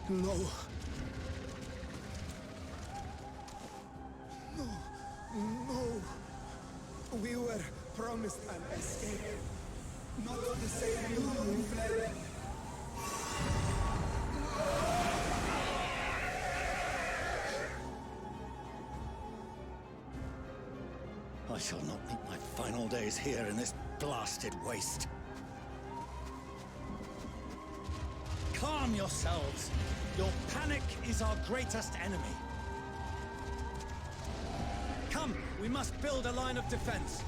No. No. No. We were promised an escape. Not the same you who fled. I shall not meet my final days here in this blasted waste. Calm yourselves. Your panic is our greatest enemy. Come, we must build a line of defense.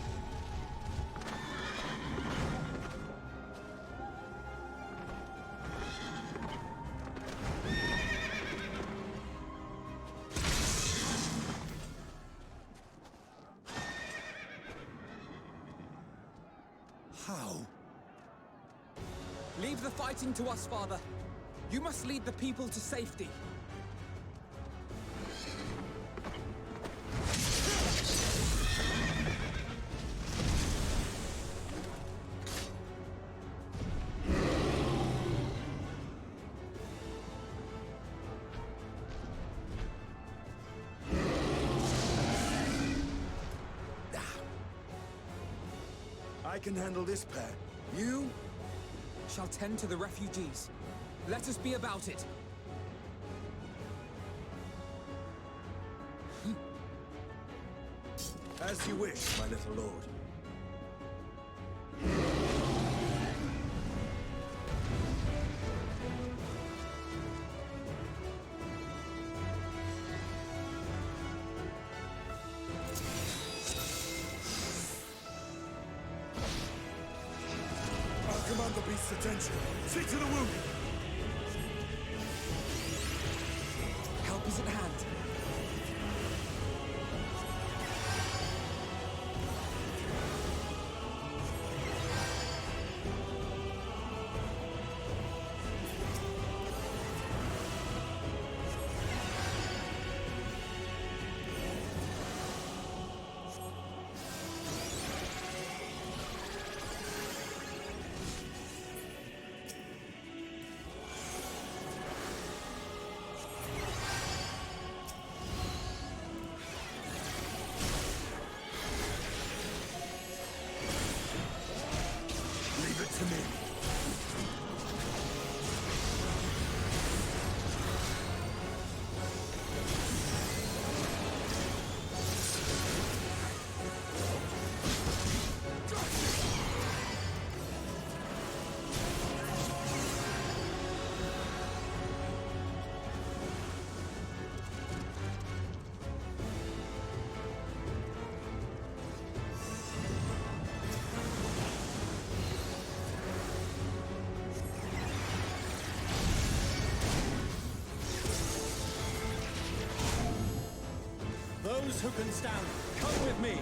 How? Leave the fighting to us, Father. You must lead the people to safety. I can handle this pair. You? Shall tend to the refugees. Let us be about it. As you wish, my little lord. I'll command the beast's attention. See to the wounded! Help is at hand. Those who can stand, come with me.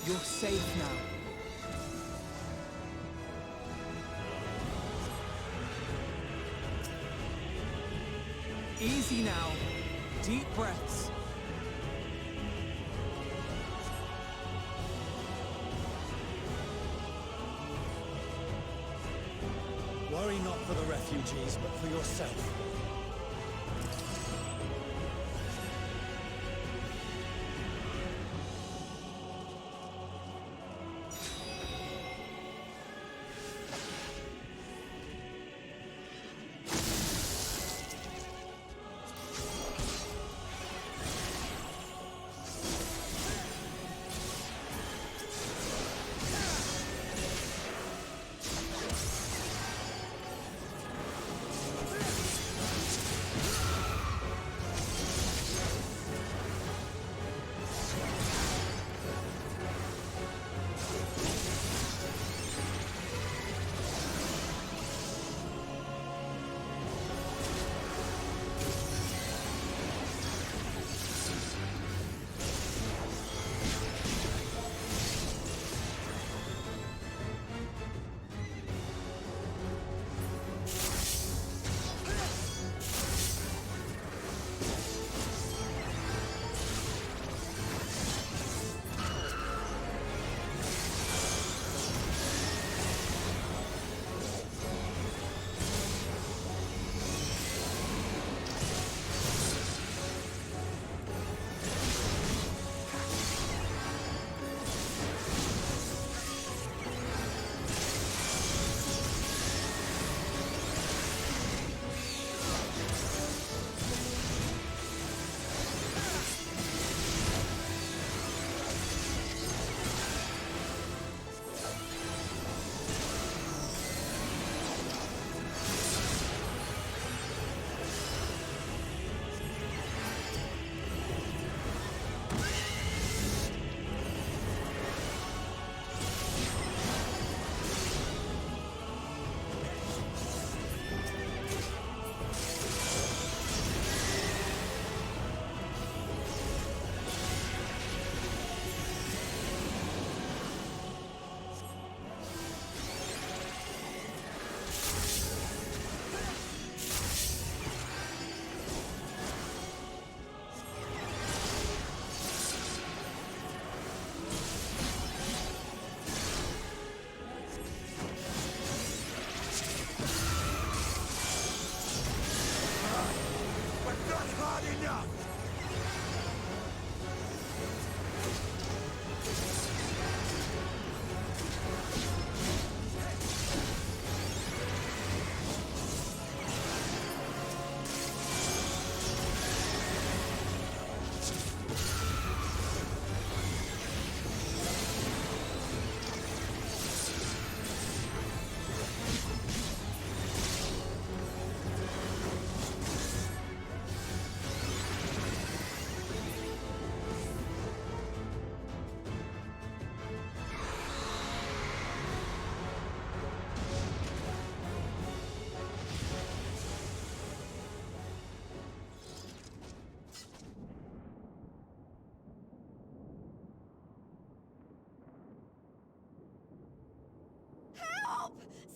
You're safe now. Easy now. Deep breaths. Worry not for the refugees, but for yourself.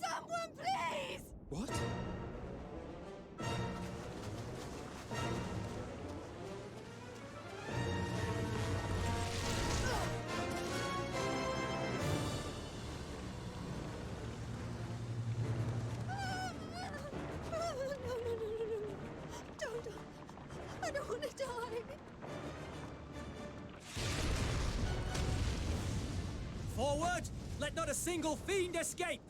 Someone, please! What? Don't. I don't want to die. Forward! Let not a single fiend escape!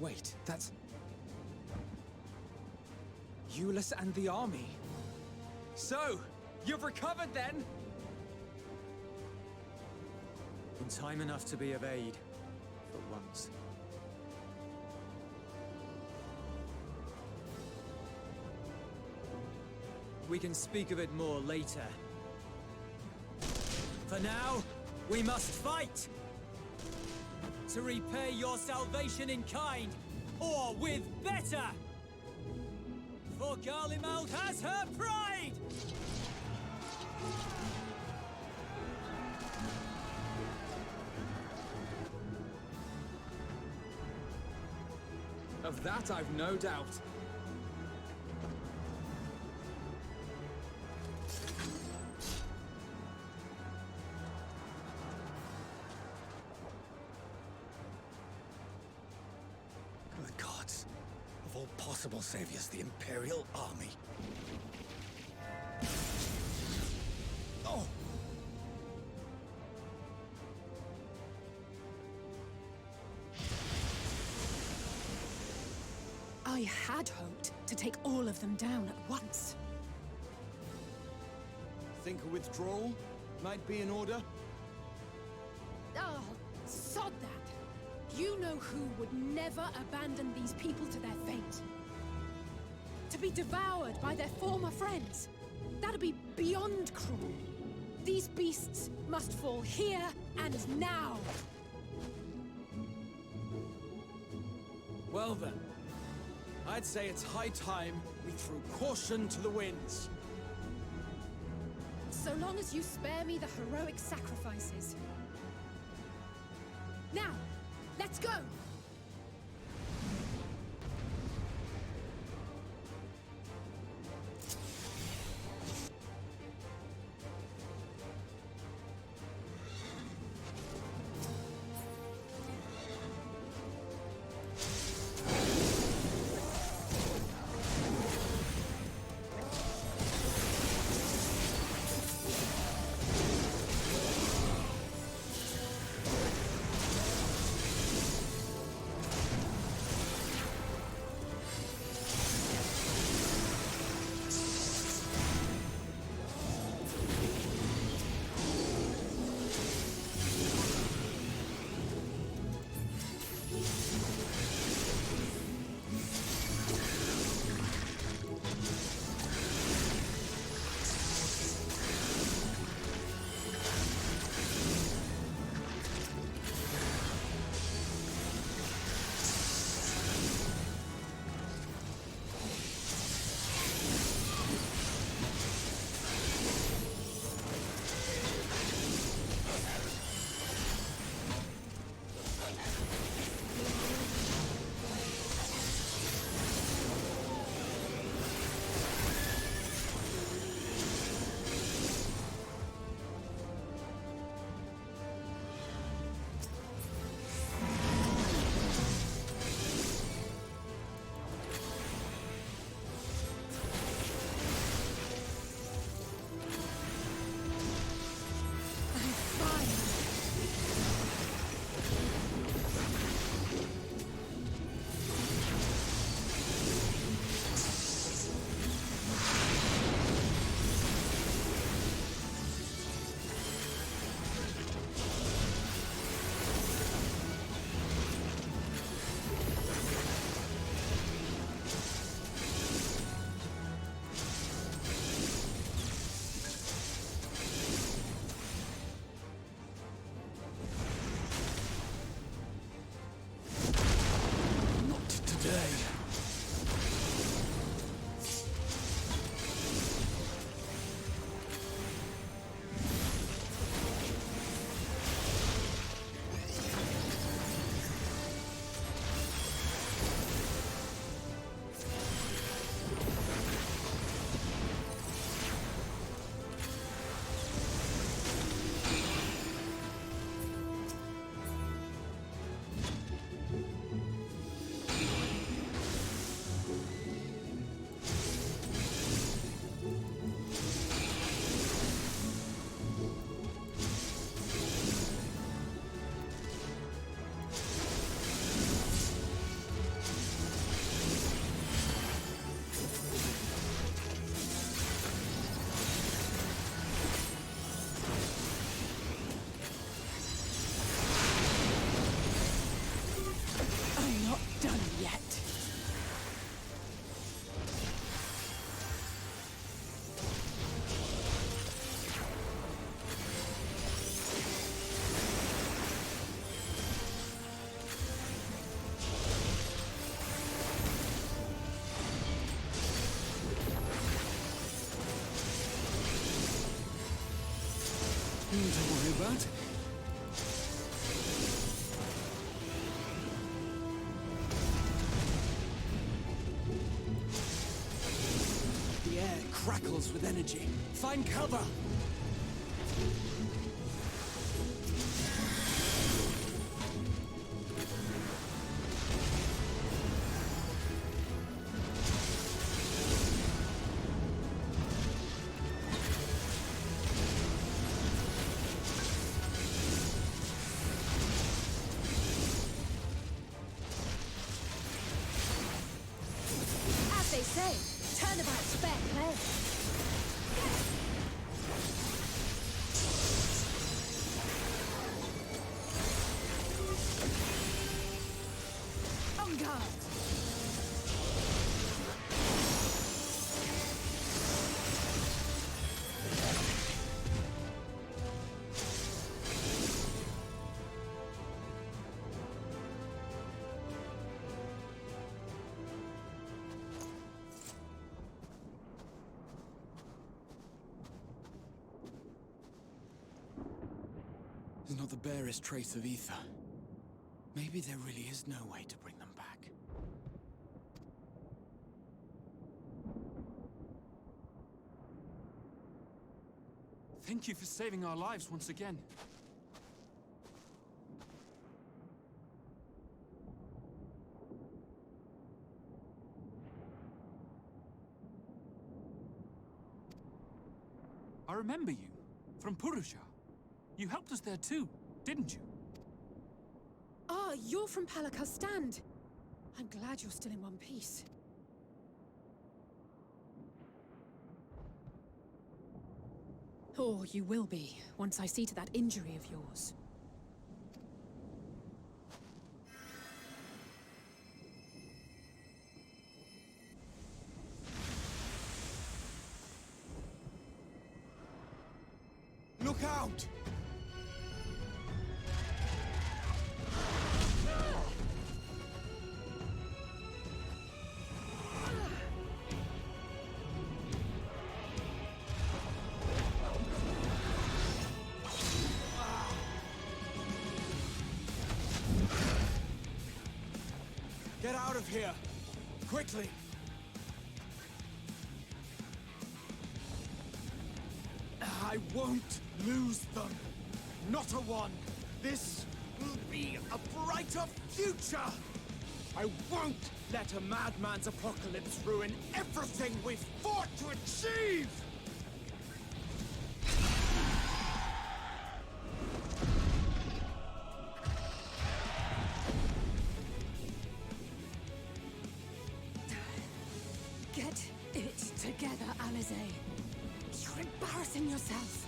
Wait, that's... Euless and the army. So, you've recovered then? In time enough to be of aid, for once. We can speak of it more later. For now, we must fight! To repay your salvation in kind, or with better! For Garlemald has her pride! Of that I've no doubt. Good gods. Of all possible saviors, the Imperial Army. Oh! I had hoped to take all of them down at once. Think a withdrawal might be in order? Oh, sod that. You know who would never abandon these people to their fate. To be devoured by their former friends. That'd be beyond cruel. These beasts must fall here and now. Well then, I'd say it's high time we threw caution to the winds. So long as you spare me the heroic sacrifices. Now, let's go! To worry about. The air crackles with energy. Find cover! As they say, turnabout's fair play. On guard. There's not the barest trace of ether. Maybe there really is no way to bring them back. Thank you for saving our lives once again. I remember you, from Purusha. You helped us there too, didn't you? Ah, you're from Palaka's stand. I'm glad you're still in one piece. Or you will be, once I see to that injury of yours. Look out! Get out of here! Quickly! I won't lose them! Not a one! This will be a brighter future! I won't let a madman's apocalypse ruin everything we've fought to achieve! Get it together, Alize. You're embarrassing yourself.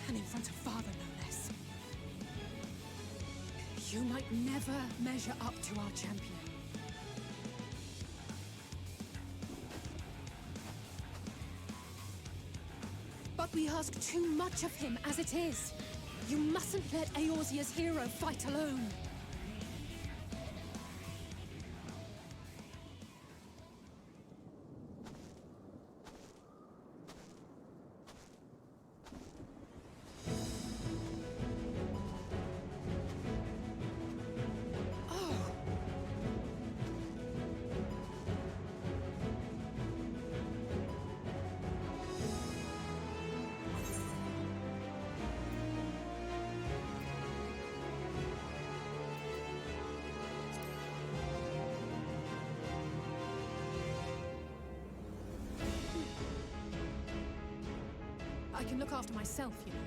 And in front of father, no less. You might never measure up to our champion. But we ask too much of him as it is. You mustn't let Eorzea's hero fight alone. I can look after myself, you know.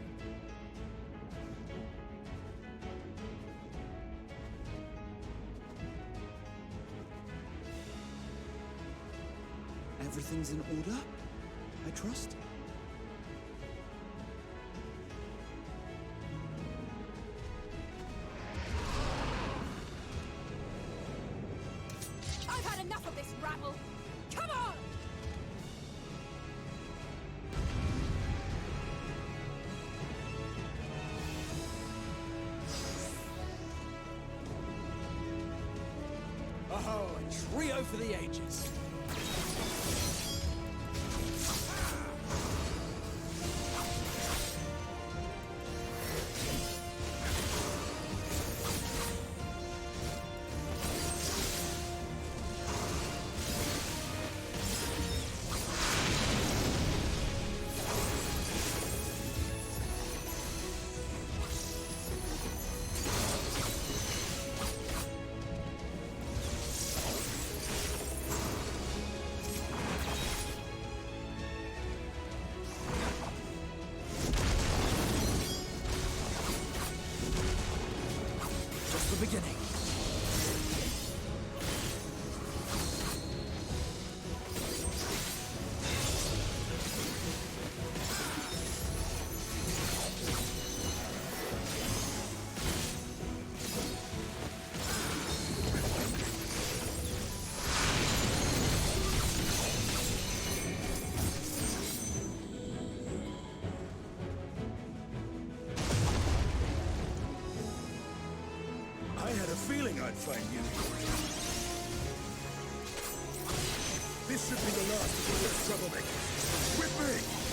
Everything's in order, I trust? I've had enough of this rabble! Come on! Oh, a trio for the ages. feeling I'd find you. This should be the last of the worst troublemakers. With me!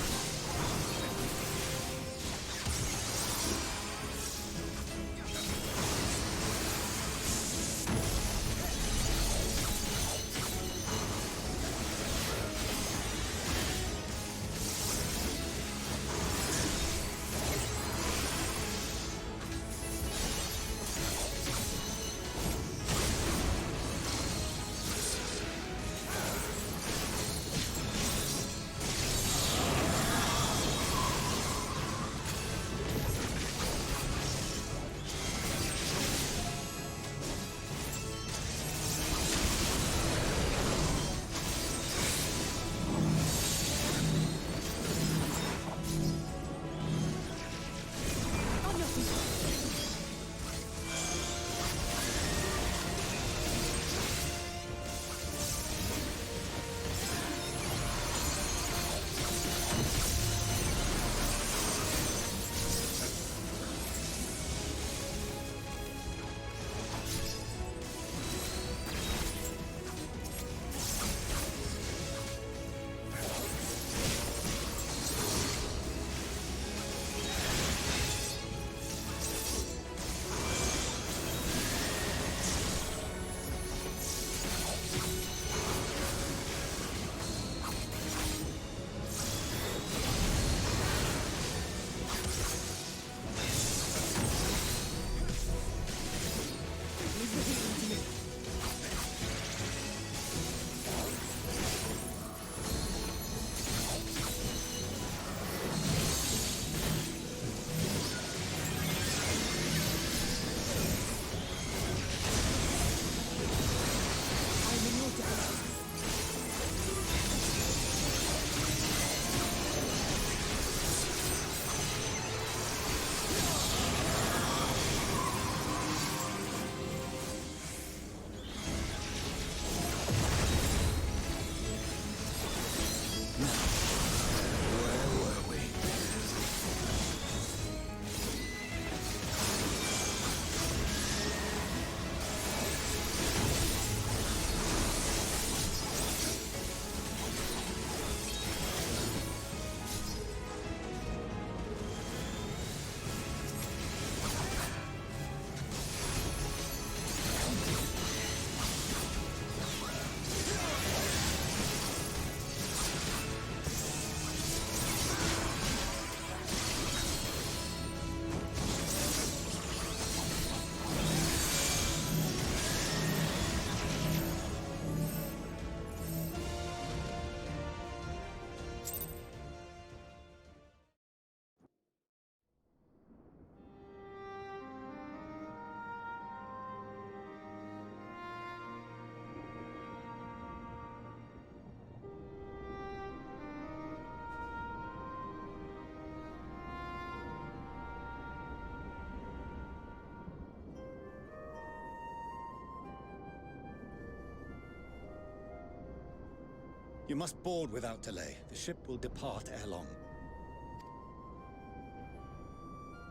You must board without delay. The ship will depart ere long.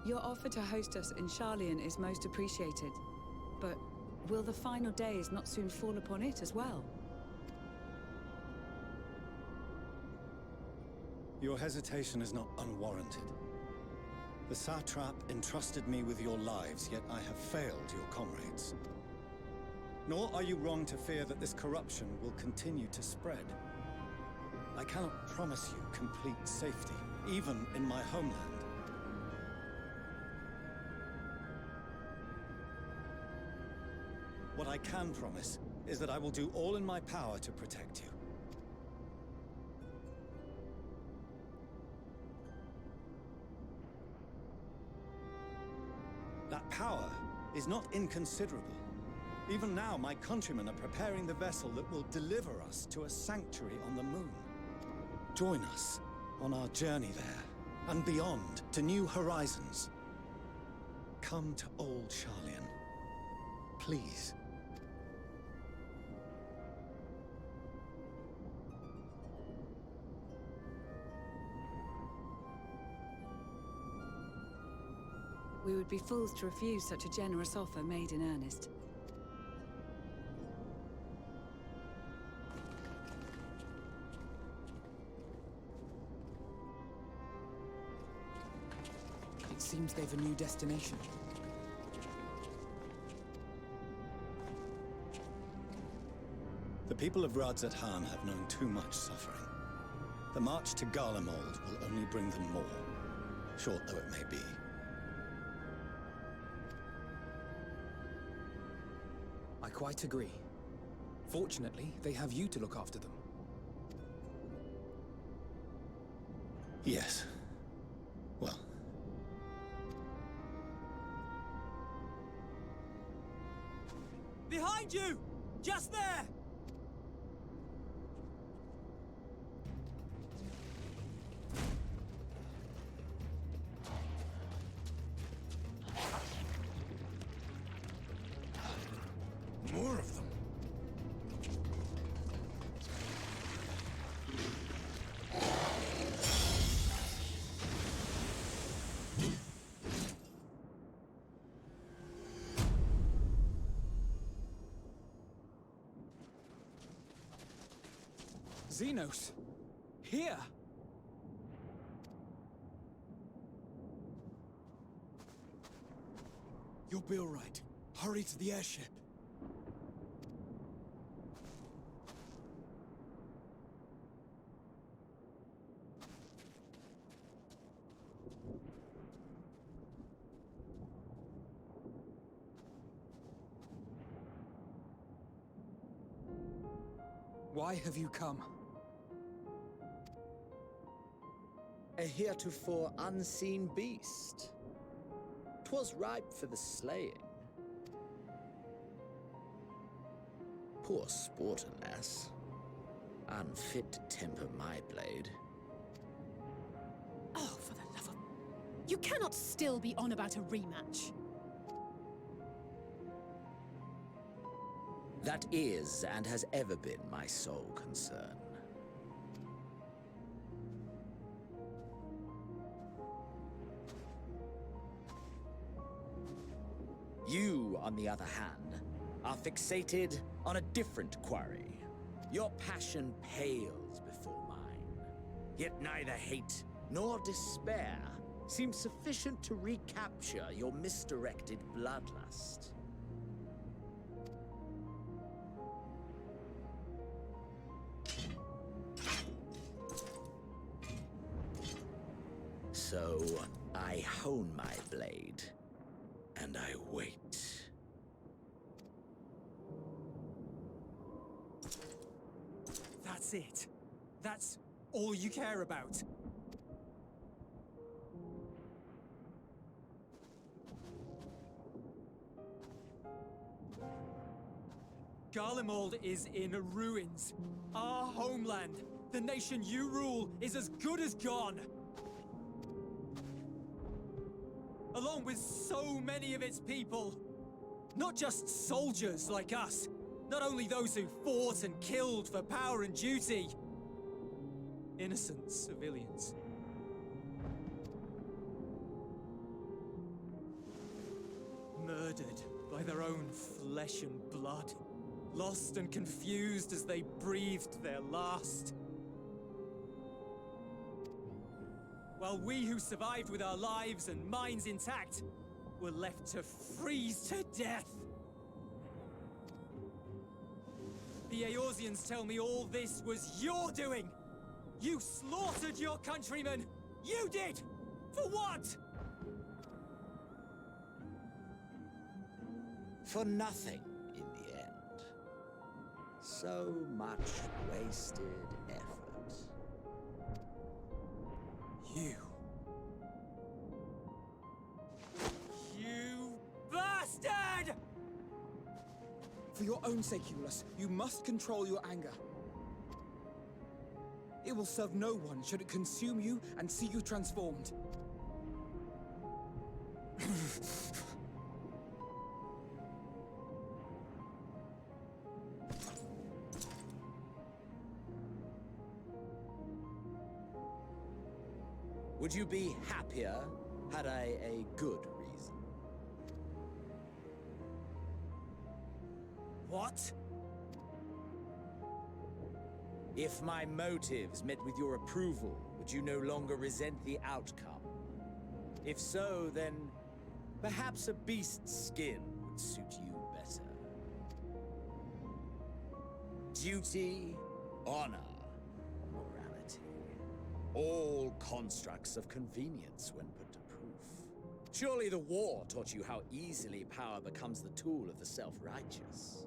Your offer to host us in Sharlayan is most appreciated. But will the final days not soon fall upon it as well? Your hesitation is not unwarranted. The satrap entrusted me with your lives, yet I have failed your comrades. Nor are you wrong to fear that this corruption will continue to spread. I cannot promise you complete safety, even in my homeland. What I can promise is that I will do all in my power to protect you. That power is not inconsiderable. Even now, my countrymen are preparing the vessel that will deliver us to a sanctuary on the moon. Join us on our journey there, and beyond, to new horizons. Come to old Sharlayan. Please. We would be fools to refuse such a generous offer made in earnest. Seems they've a new destination. The people of Radzat-Han have known too much suffering. The march to Garlemald will only bring them more, short though it may be. I quite agree. Fortunately, they have you to look after them. Yes. Well. Behind you! Just there! More of them. Xenos! Here! You'll be all right. Hurry to the airship. Why have you come? A heretofore unseen beast. 'Twas ripe for the slaying. Poor sport, alas. Unfit to temper my blade. Oh, for the love of... You cannot still be on about a rematch. That is, and has ever been, my sole concern. You, on the other hand, are fixated on a different quarry. Your passion pales before mine. Yet neither hate nor despair seem sufficient to recapture your misdirected bloodlust. So, I hone my blade, and I wait. That's it. That's all you care about. Garlemald is in ruins. Our homeland, the nation you rule, is as good as gone. Along with so many of its people. Not just soldiers like us. Not only those who fought and killed for power and duty. Innocent civilians. Murdered by their own flesh and blood. Lost and confused as they breathed their last. While we who survived with our lives and minds intact were left to freeze to death. The Eorzeans tell me all this was your doing! You slaughtered your countrymen! You did! For what? For nothing, in the end. So much wasted effort. You... You bastard! For your own sake, Eulus, you must control your anger. It will serve no one should it consume you and see you transformed. Would you be happier had I a good reason? What? If my motives met with your approval, would you no longer resent the outcome? If so, then perhaps a beast's skin would suit you better. Duty, honor, morality. All constructs of convenience when put to proof. Surely the war taught you how easily power becomes the tool of the self-righteous.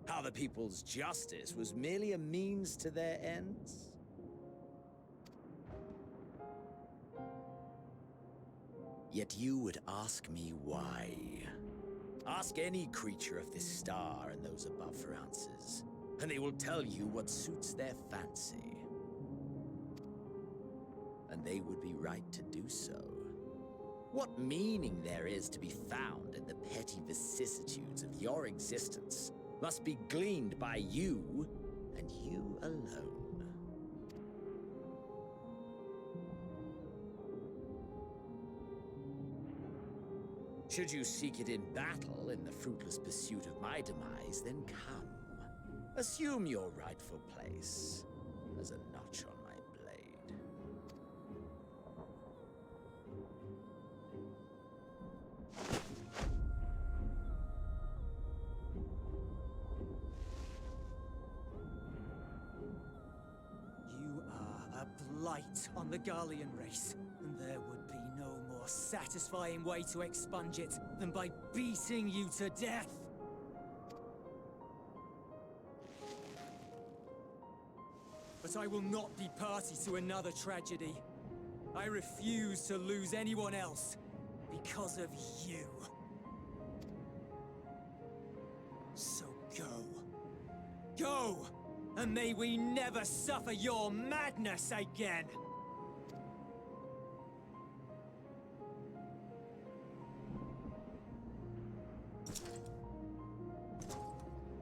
How the people's justice was merely a means to their ends? Yet you would ask me why. Ask any creature of this star and those above for answers, and they will tell you what suits their fancy. And they would be right to do so. What meaning there is to be found in the petty vicissitudes of your existence must be gleaned by you, and you alone. Should you seek it in battle in the fruitless pursuit of my demise, then come. Assume your rightful place as a notch on my blade. You are a blight on the Garlean race, and there would be no more satisfying way to expunge it than by beating you to death. But I will not be party to another tragedy. I refuse to lose anyone else because of you. So go. Go! And may we never suffer your madness again!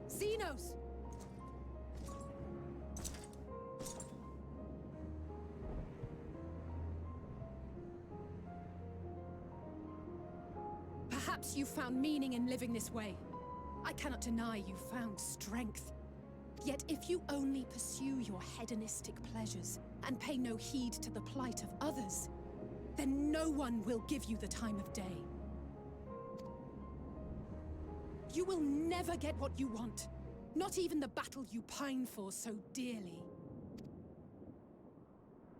Xenos! Perhaps you found meaning in living this way. I cannot deny you found strength. Yet if you only pursue your hedonistic pleasures and pay no heed to the plight of others, then no one will give you the time of day. You will never get what you want, not even the battle you pine for so dearly.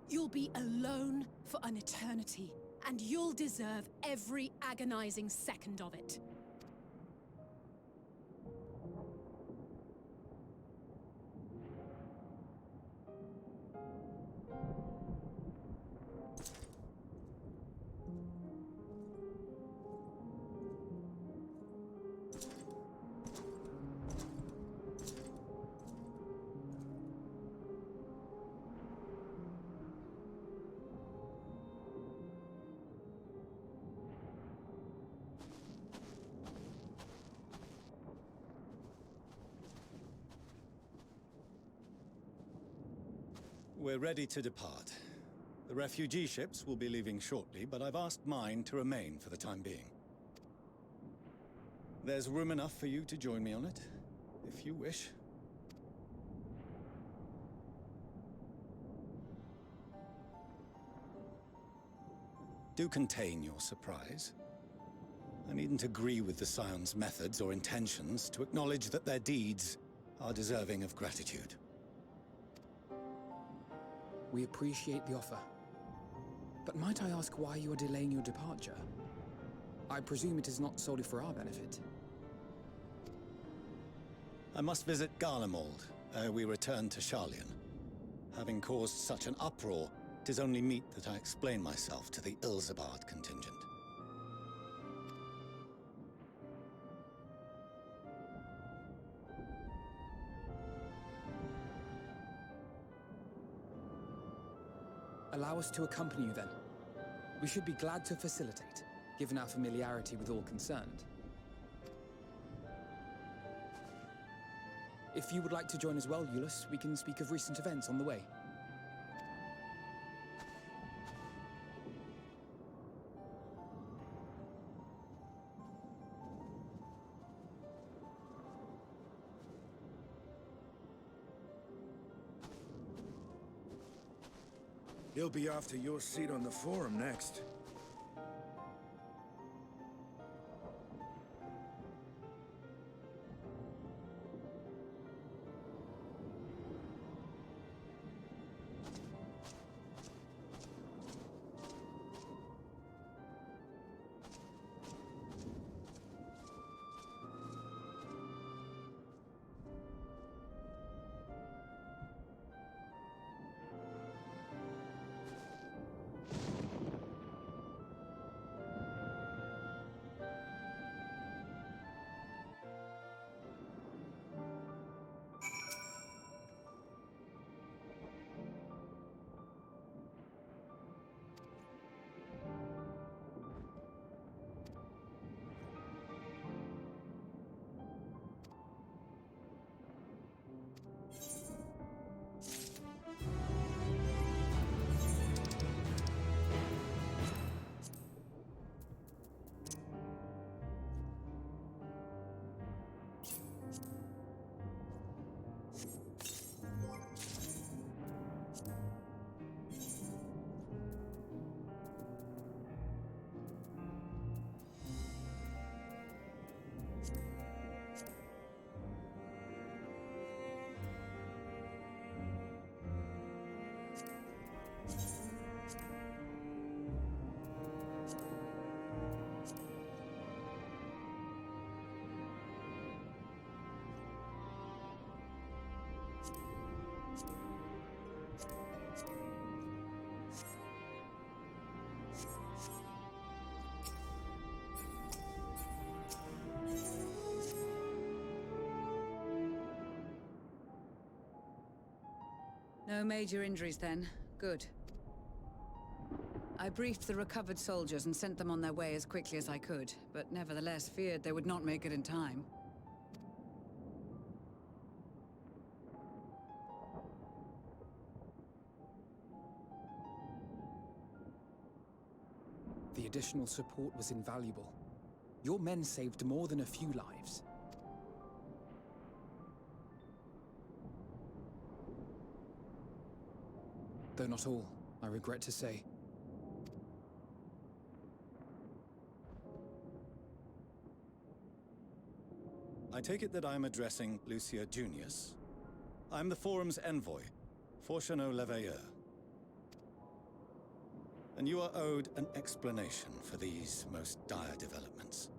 You'll be alone for an eternity, and you'll deserve every agonizing second of it. We're ready to depart. The refugee ships will be leaving shortly, but I've asked mine to remain for the time being. There's room enough for you to join me on it, if you wish. Do contain your surprise. I needn't agree with the Scion's methods or intentions to acknowledge that their deeds are deserving of gratitude. We appreciate the offer. But might I ask why you are delaying your departure? I presume it is not solely for our benefit. I must visit Garlemald ere we return to Sharlayan. Having caused such an uproar, 'tis only meet that I explain myself to the Ilsabard contingent. Allow us to accompany you then. We should be glad to facilitate, given our familiarity with all concerned. If you would like to join as well, Eulus, we can speak of recent events on the way. He'll be after your seat on the forum next. No major injuries then. Good. I briefed the recovered soldiers and sent them on their way as quickly as I could, but nevertheless feared they would not make it in time. The additional support was invaluable. Your men saved more than a few lives. Though not all, I regret to say. I take it that I'm addressing Lucia Junius. I'm the Forum's envoy, Fortuneau Leveilleur. And you are owed an explanation for these most dire developments.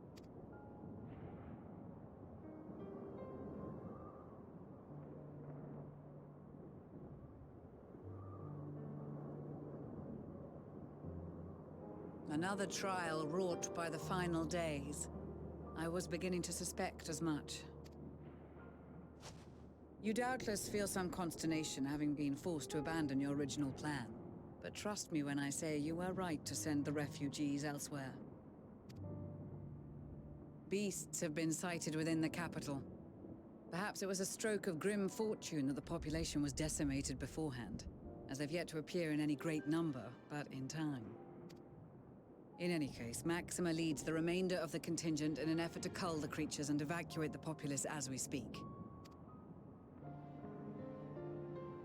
Another trial wrought by the final days. I was beginning to suspect as much. You doubtless feel some consternation having been forced to abandon your original plan. But trust me when I say you were right to send the refugees elsewhere. Beasts have been sighted within the capital. Perhaps it was a stroke of grim fortune that the population was decimated beforehand, as they've yet to appear in any great number, but in time. In any case, Maxima leads the remainder of the contingent in an effort to cull the creatures and evacuate the populace as we speak.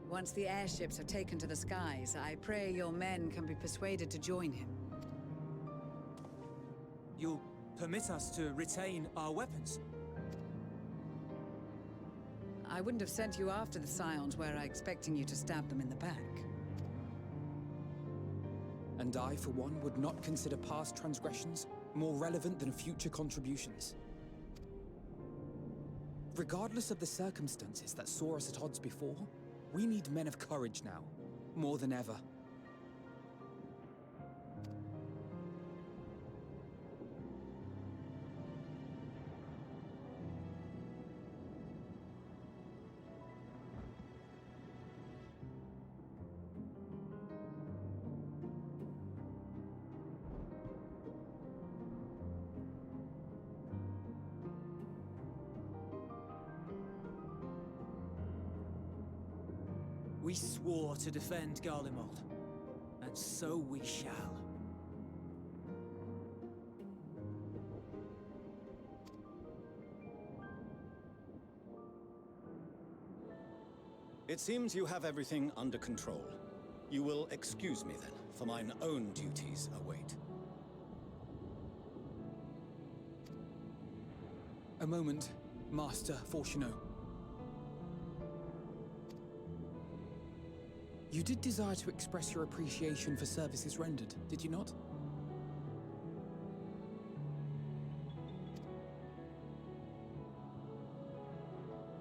Once the airships have taken to the skies, I pray your men can be persuaded to join him. You'll permit us to retain our weapons? I wouldn't have sent you after the Scions were I expecting you to stab them in the back. And I, for one, would not consider past transgressions more relevant than future contributions. Regardless of the circumstances that saw us at odds before, we need men of courage now, more than ever. We swore to defend Garlemald, and so we shall. It seems you have everything under control. You will excuse me then, for mine own duties await. A moment, Master Fortuno. You did desire to express your appreciation for services rendered, did you not?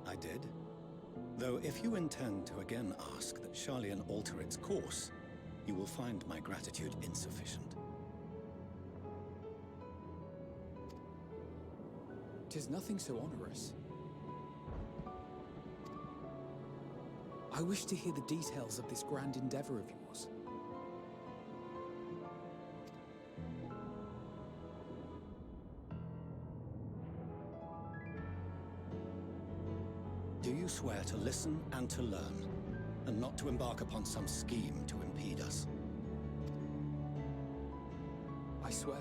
I did. Though if you intend to again ask that Charlian alter its course, you will find my gratitude insufficient. 'Tis nothing so onerous. I wish to hear the details of this grand endeavor of yours. Do you swear to listen and to learn, and not to embark upon some scheme to impede us? I swear.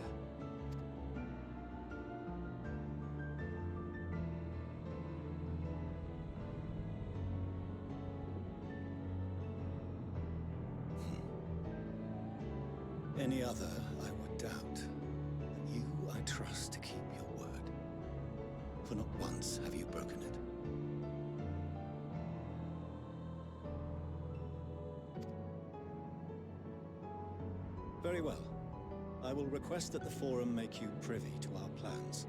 Any other, I would doubt. But you, I trust to keep your word. For not once have you broken it. Very well. I will request that the Forum make you privy to our plans.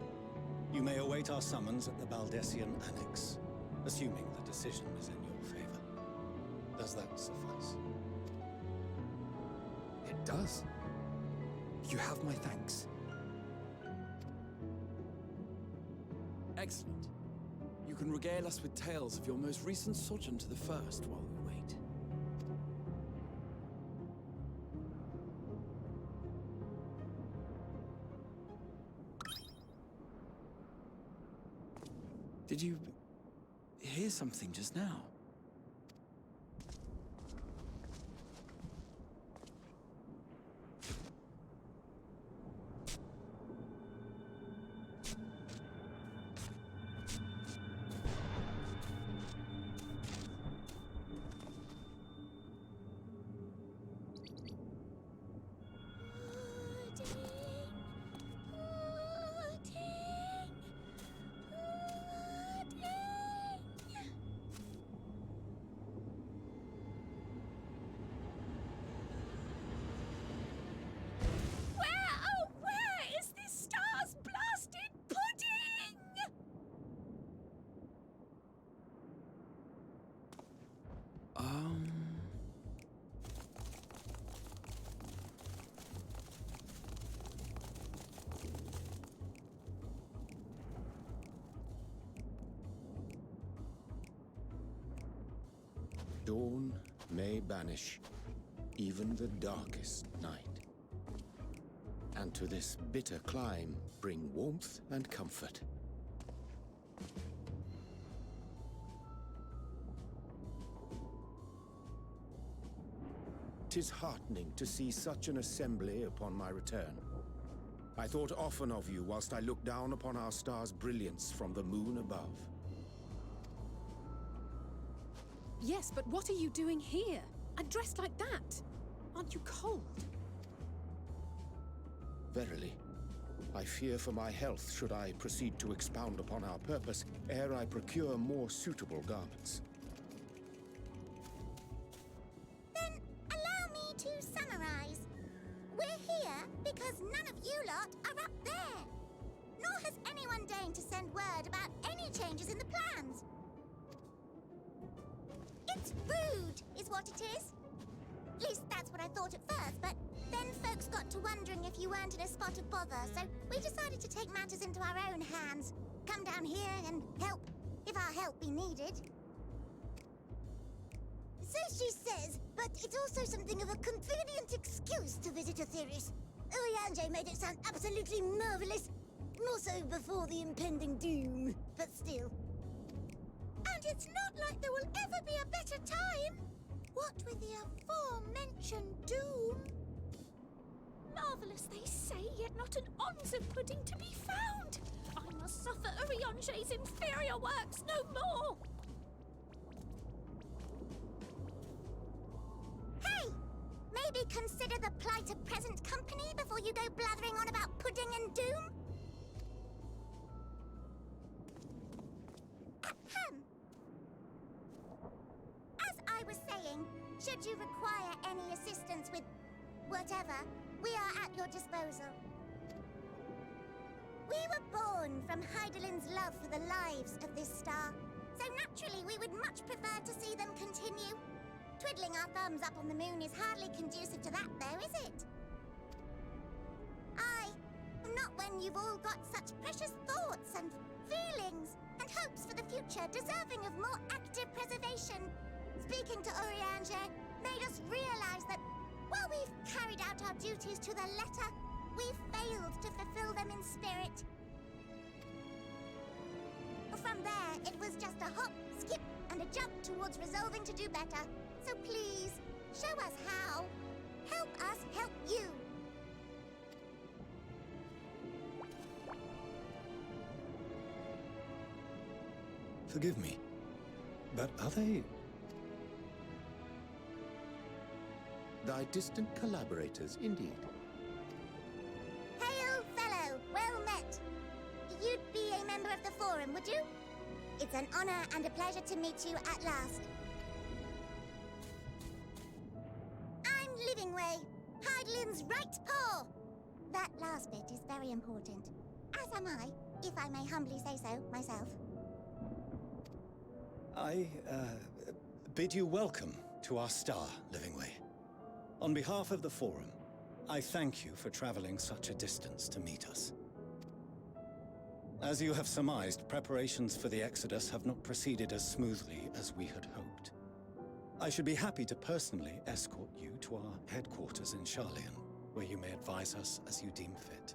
You may await our summons at the Baldessian Annex, assuming the decision is in your favor. Does that suffice? It does. You have my thanks. Excellent. You can regale us with tales of your most recent sojourn to the First while we wait. Did you hear something just now? Dawn may banish even the darkest night, and to this bitter clime bring warmth and comfort. 'Tis heartening to see such an assembly upon my return. I thought often of you whilst I looked down upon our star's brilliance from the moon above. Yes, but what are you doing here? And dressed like that? Aren't you cold? Verily, I fear for my health should I proceed to expound upon our purpose ere I procure more suitable garments. Then allow me to summarize. We're here because none of you lot are up there. Nor has anyone deigned to send word about any changes in the plans. It's rude, is what it is. At least that's what I thought at first, but then folks got to wondering if you weren't in a spot of bother, so we decided to take matters into our own hands. Come down here and help, if our help be needed. So she says, but it's also something of a convenient excuse to visit Aetheris. Urianger made it sound absolutely marvelous. More so before the impending doom, but still. And it's not like there will ever be a better time. What with the aforementioned doom? Marvelous, they say, yet not an ounce of pudding to be found. I must suffer Urianger's inferior works no more. Hey, maybe consider the plight of present company before you go blathering on about pudding and doom? Ahem. As I was saying, should you require any assistance with whatever, we are at your disposal. We were born from Heidelin's love for the lives of this star, so naturally we would much prefer to see them continue. Twiddling our thumbs up on the moon is hardly conducive to that, though, is it? Not when you've all got such precious thoughts and feelings and hopes for the future deserving of more active preservation. Speaking to Urianger made us realize that while we've carried out our duties to the letter, we've failed to fulfill them in spirit. From there, it was just a hop, skip, and a jump towards resolving to do better. So please, show us how. Help us help you. Forgive me, but are they... Thy distant collaborators, indeed. Hail, fellow! Well met! You'd be a member of the Forum, would you? It's an honor and a pleasure to meet you at last. I'm Livingway, Heidelin's right paw! That last bit is very important. As am I, if I may humbly say so myself. I, bid you welcome to our star, Livingway. On behalf of the Forum, I thank you for traveling such a distance to meet us. As you have surmised, preparations for the Exodus have not proceeded as smoothly as we had hoped. I should be happy to personally escort you to our headquarters in Sharlayan, where you may advise us as you deem fit.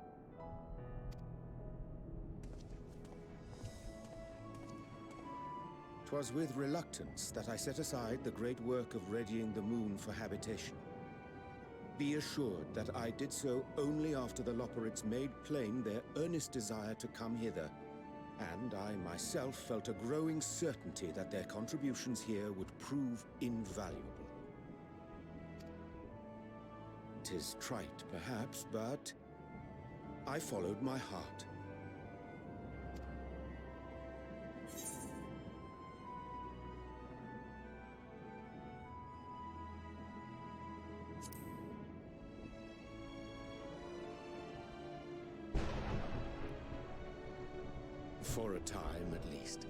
'Twas with reluctance that I set aside the great work of readying the moon for habitation. Be assured that I did so only after the Loperids made plain their earnest desire to come hither, and I myself felt a growing certainty that their contributions here would prove invaluable. 'Tis trite, perhaps, but I followed my heart. For a time, at least.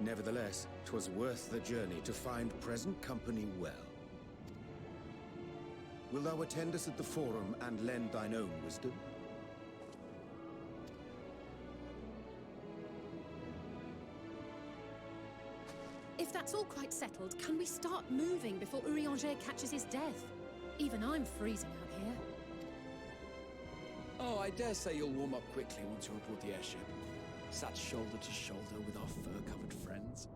Nevertheless, 'twas worth the journey to find present company well. Will thou attend us at the Forum and lend thine own wisdom? If that's all quite settled, can we start moving before Urianger catches his death? Even I'm freezing out here. Oh, I dare say you'll warm up quickly once you're aboard the airship. Sat shoulder to shoulder with our fur-covered friends.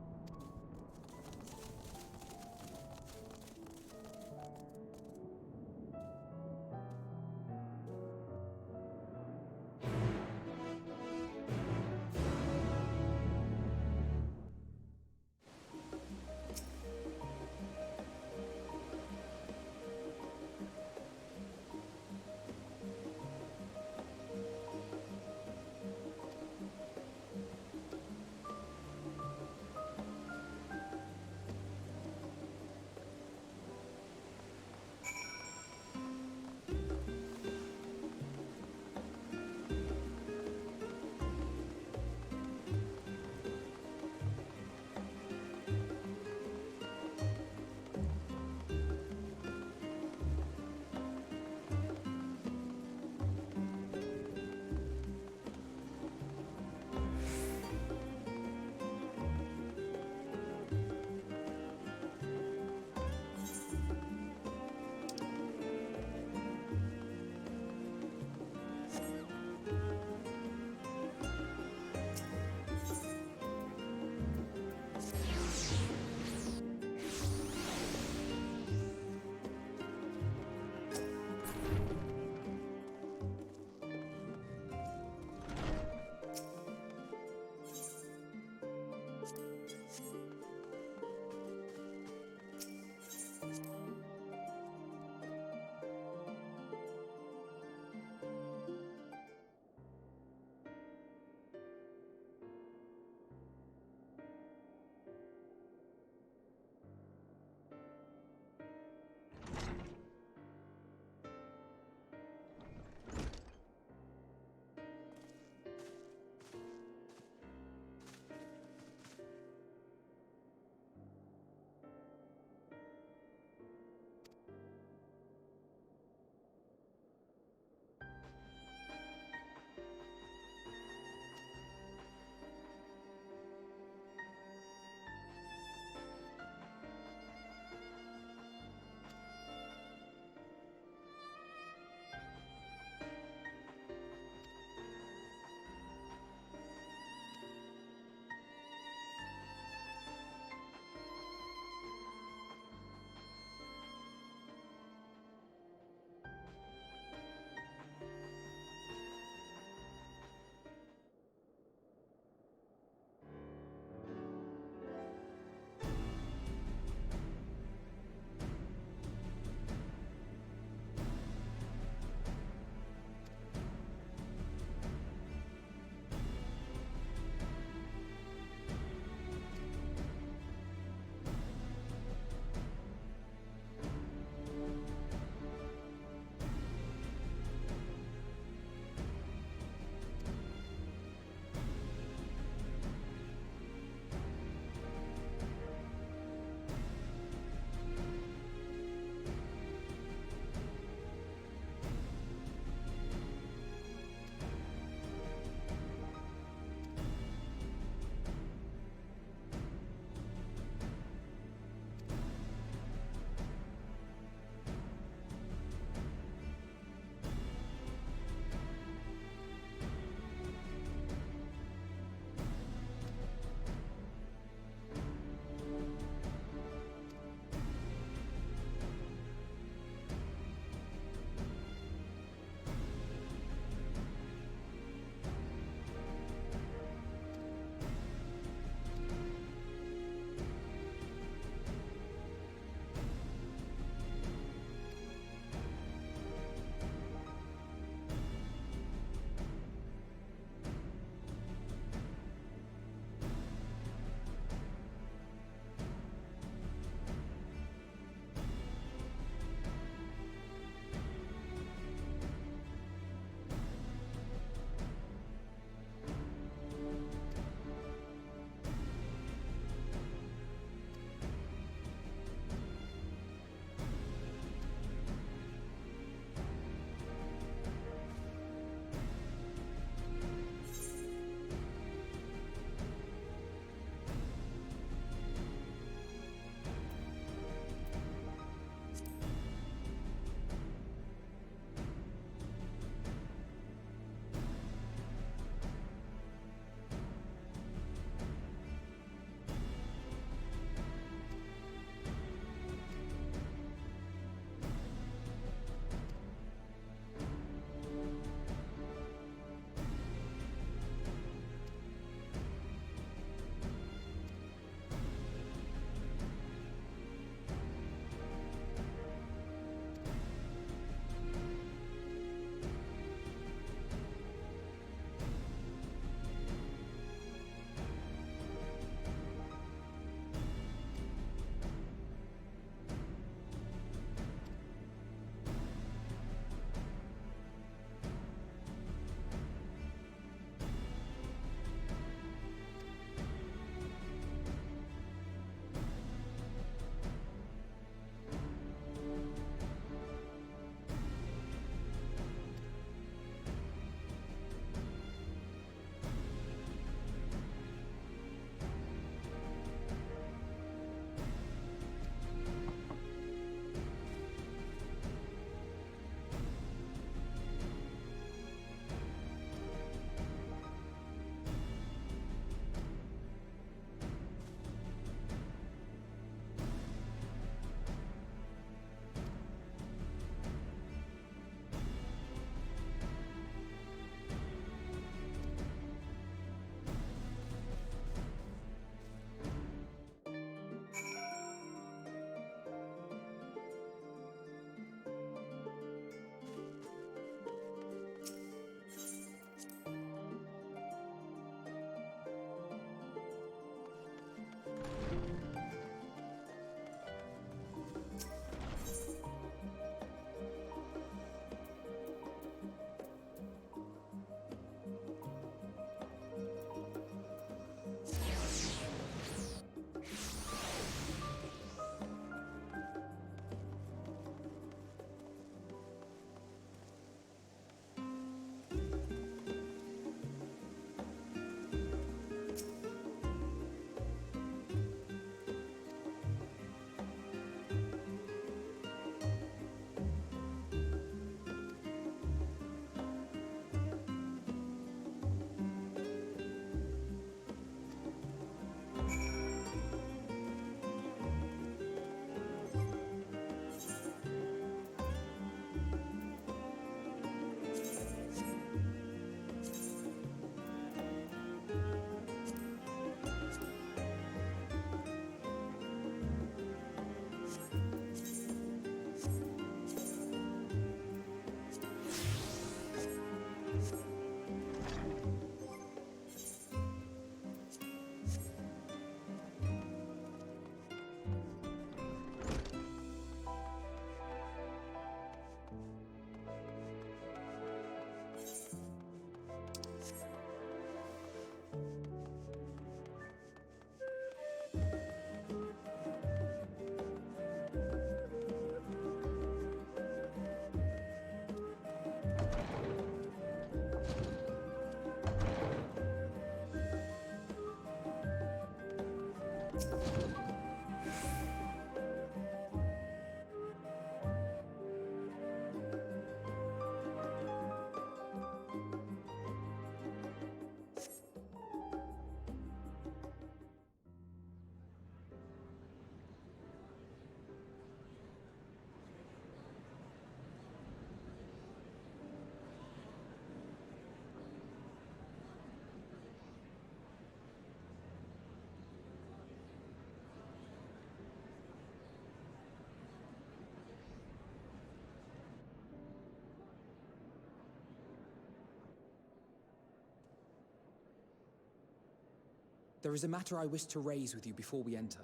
There is a matter I wish to raise with you before we enter.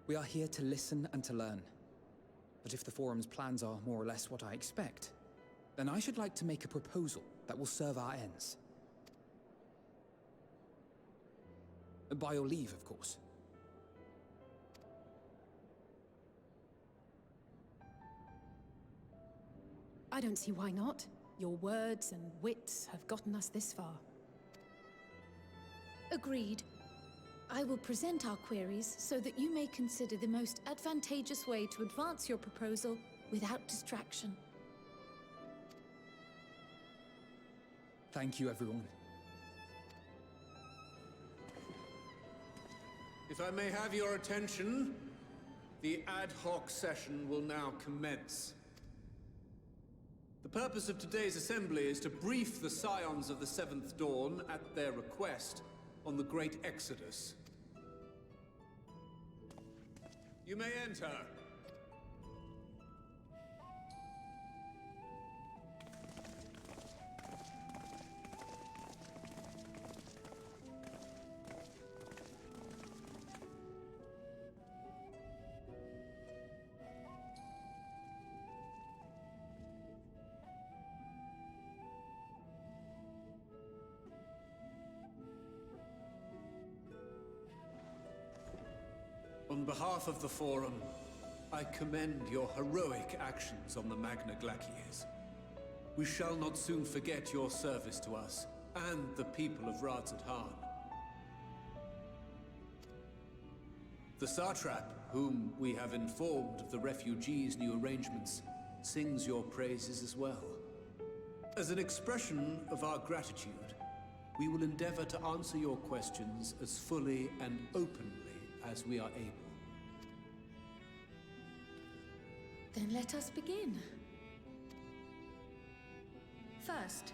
We are here to listen and to learn. But if the Forum's plans are more or less what I expect, then I should like to make a proposal that will serve our ends. By your leave, of course. I don't see why not. Your words and wits have gotten us this far. Agreed. I will present our queries so that you may consider the most advantageous way to advance your proposal without distraction. Thank you, everyone. If I may have your attention, the ad hoc session will now commence. The purpose of today's assembly is to brief the Scions of the Seventh Dawn, at their request, on the Great Exodus. You may enter. On behalf of the Forum, I commend your heroic actions on the Magna Glacies. We shall not soon forget your service to us and the people of Radzat-Han. The Satrap, whom we have informed of the refugees' new arrangements, sings your praises as well. As an expression of our gratitude, we will endeavor to answer your questions as fully and openly as we are able. Then let us begin. First,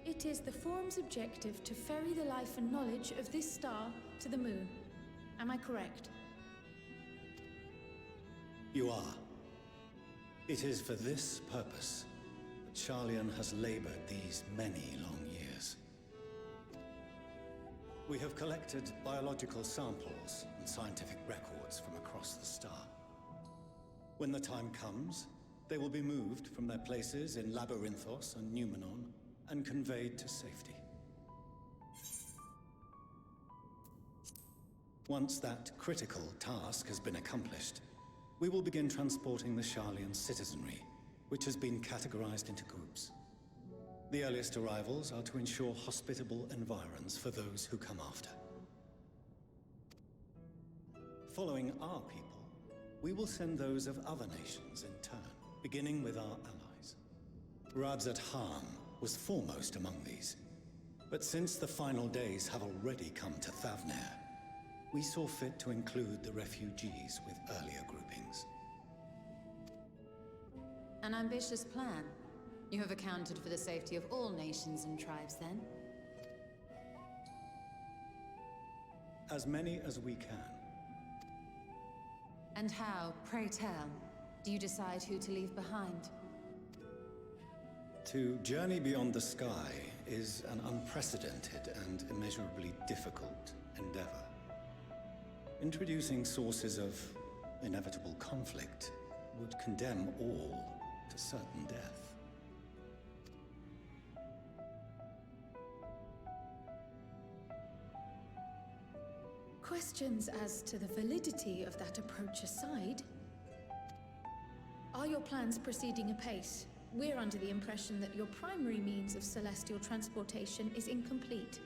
it is the Forum's objective to ferry the life and knowledge of this star to the moon. Am I correct? You are. It is for this purpose that Sharlayan has labored these many long years. We have collected biological samples and scientific records from across the star. When the time comes, they will be moved from their places in Labyrinthos and Numenon and conveyed to safety. Once that critical task has been accomplished, we will begin transporting the Sharlayan citizenry, which has been categorized into groups. The earliest arrivals are to ensure hospitable environs for those who come after. Following our people, we will send those of other nations in turn, beginning with our allies. Radzat-Han was foremost among these, but since the final days have already come to Thavnair, we saw fit to include the refugees with earlier groupings. An ambitious plan. You have accounted for the safety of all nations and tribes, then? As many as we can. And how, pray tell, do you decide who to leave behind? To journey beyond the sky is an unprecedented and immeasurably difficult endeavor. Introducing sources of inevitable conflict would condemn all to certain death. Questions as to the validity of that approach aside, are your plans proceeding apace? We're under the impression that your primary means of celestial transportation is incomplete.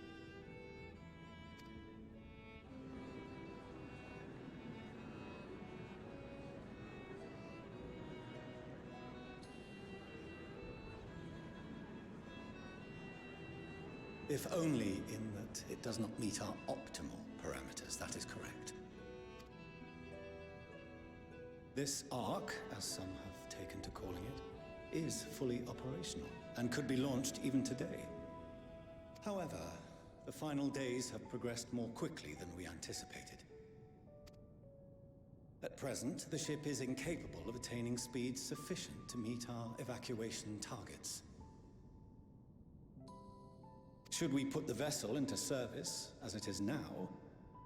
If only in that it does not meet our optimal parameters, that is correct. This Ark, as some have taken to calling it, is fully operational and could be launched even today. However, the final days have progressed more quickly than we anticipated. At present, the ship is incapable of attaining speeds sufficient to meet our evacuation targets. Should we put the vessel into service, as it is now,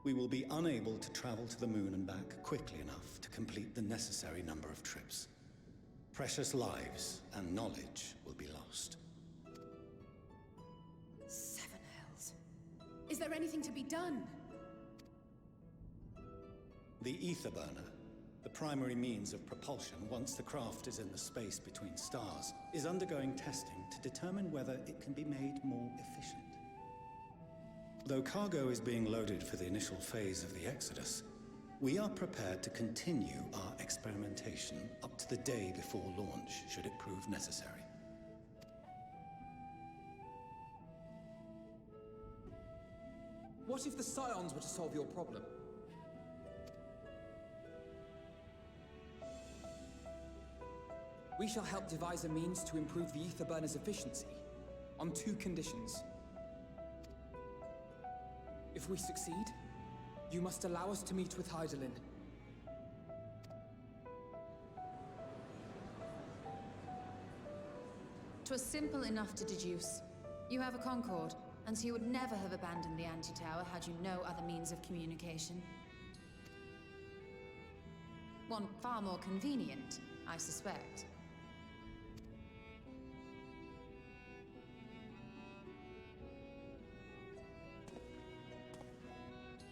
we will be unable to travel to the moon and back quickly enough to complete the necessary number of trips. Precious lives and knowledge will be lost. Seven hells. Is there anything to be done? The ether burner, the primary means of propulsion once the craft is in the space between stars, is undergoing testing to determine whether it can be made more efficient. Though cargo is being loaded for the initial phase of the Exodus, we are prepared to continue our experimentation up to the day before launch, should it prove necessary. What if the Scions were to solve your problem? We shall help devise a means to improve the ether burner's efficiency, on 2 conditions. If we succeed, you must allow us to meet with Hydaelyn. 'Twas simple enough to deduce. You have a Concord, and so you would never have abandoned the Anti-Tower had you no other means of communication. One far more convenient, I suspect.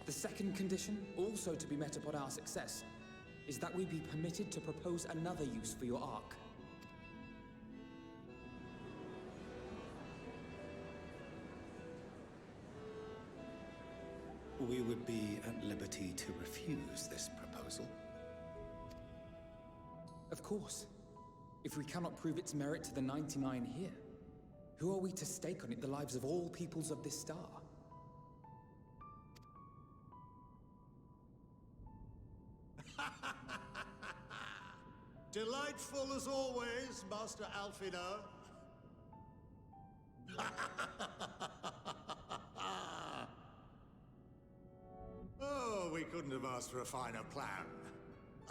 The second condition, also to be met upon our success, is that we be permitted to propose another use for your Ark. We would be at liberty to refuse this proposal. Of course. If we cannot prove its merit to the 99 here, who are we to stake on it the lives of all peoples of this star? Delightful as always, Master Alfino. Oh, we couldn't have asked for a finer plan.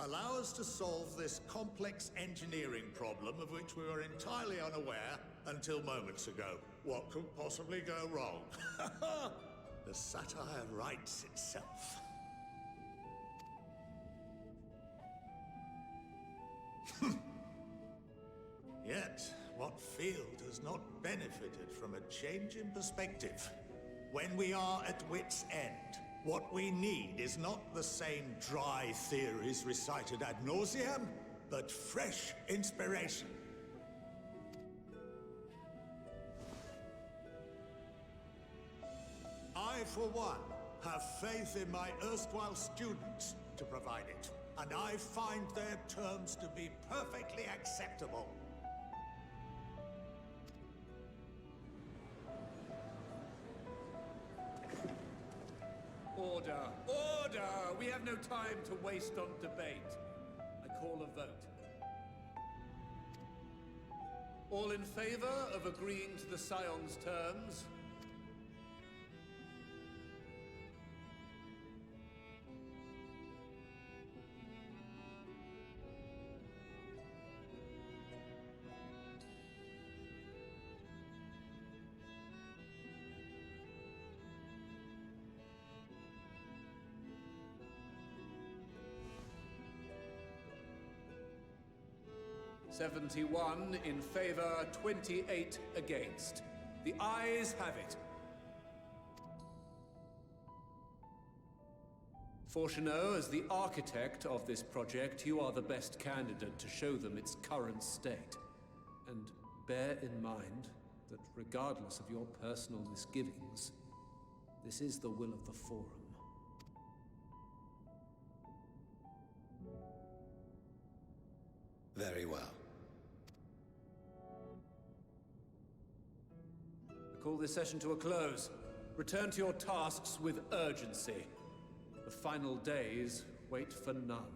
Allow us to solve this complex engineering problem of which we were entirely unaware until moments ago. What could possibly go wrong? The satire writes itself. Yet, what field has not benefited from a change in perspective? When we are at wit's end, what we need is not the same dry theories recited ad nauseam, but fresh inspiration. I, for one, have faith in my erstwhile students to provide it, and I find their terms to be perfectly acceptable. Order! Order! We have no time to waste on debate. I call a vote. All in favor of agreeing to the Scion's terms? "71 in favor, 28 against. The ayes have it. Fortuneau, as the architect of this project, you are the best candidate to show them its current state. And bear in mind that regardless of your personal misgivings, this is the will of the Forum. Very well. I call this session to a close. Return to your tasks with urgency. The final days wait for none.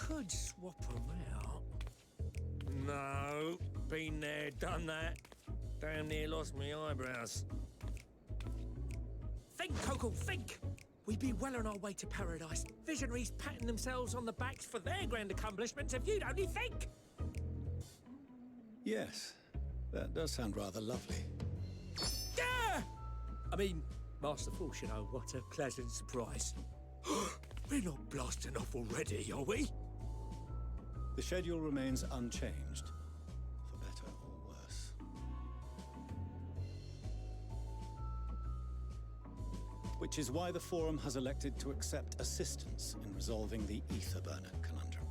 could swap them out. No, been there, done that. Damn near lost my eyebrows. Think, Coco, think! We'd be well on our way to paradise. Visionaries patting themselves on the backs for their grand accomplishments if you'd only think! Yes, that does sound rather lovely. Yeah! I mean, masterful, you know, what a pleasant surprise. We're not blasting off already, are we? The schedule remains unchanged, for better or worse. Which is why the Forum has elected to accept assistance in resolving the ether burner conundrum.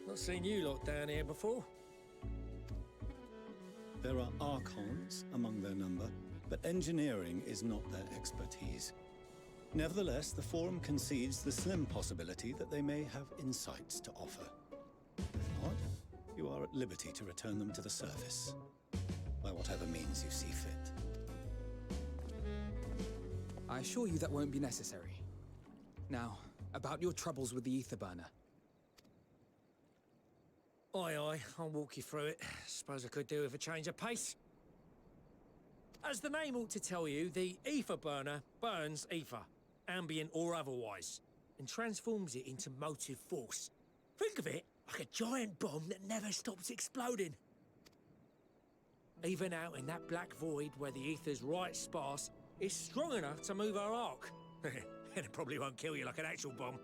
Not seen you lot down here before. There are Archons among their number, but engineering is not their expertise. Nevertheless, the Forum concedes the slim possibility that they may have insights to offer. If not, you are at liberty to return them to the surface, by whatever means you see fit. I assure you that won't be necessary. Now, about your troubles with the ether burner. Aye, I'll walk you through it. Suppose I could do with a change of pace. As the name ought to tell you, the ether burner burns ether, ambient or otherwise, and transforms it into motive force. Think of it like a giant bomb that never stops exploding. Even out in that black void where the ether's right sparse, it's strong enough to move our arc. And it probably won't kill you like an actual bomb.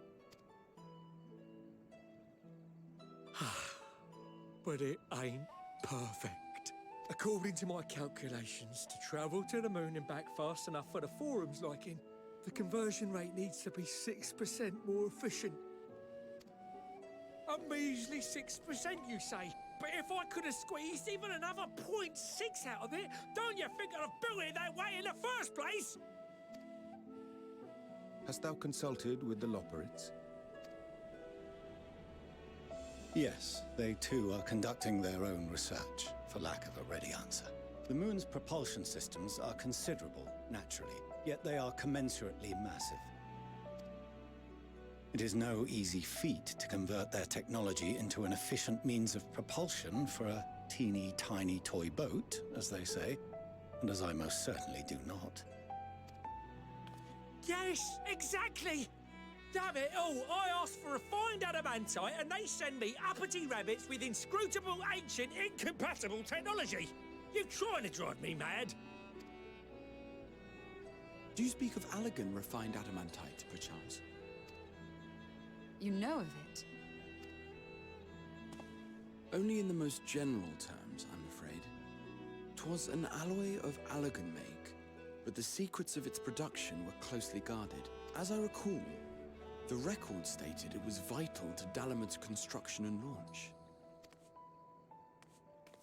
But it ain't perfect. According to my calculations, to travel to the moon and back fast enough for the Forum's liking, the conversion rate needs to be 6% more efficient. A measly 6%, you say? But if I could have squeezed even another 0.6 out of it, don't you think I'd have built it that way in the first place? Hast thou consulted with the Loperids? Yes, they too are conducting their own research, for lack of a ready answer. The moon's propulsion systems are considerable, naturally, yet they are commensurately massive. It is no easy feat to convert their technology into an efficient means of propulsion for a teeny tiny toy boat, as they say, and as I most certainly do not. Yes, exactly! Damn it all, I asked for refined adamantite and they send me uppity rabbits with inscrutable, ancient, incompatible technology! You're trying to drive me mad! Do you speak of Allegan refined adamantite, perchance? You know of it? Only in the most general terms, I'm afraid. 'Twas an alloy of Allegan make, but the secrets of its production were closely guarded. As I recall, the record stated it was vital to Dalamud's construction and launch.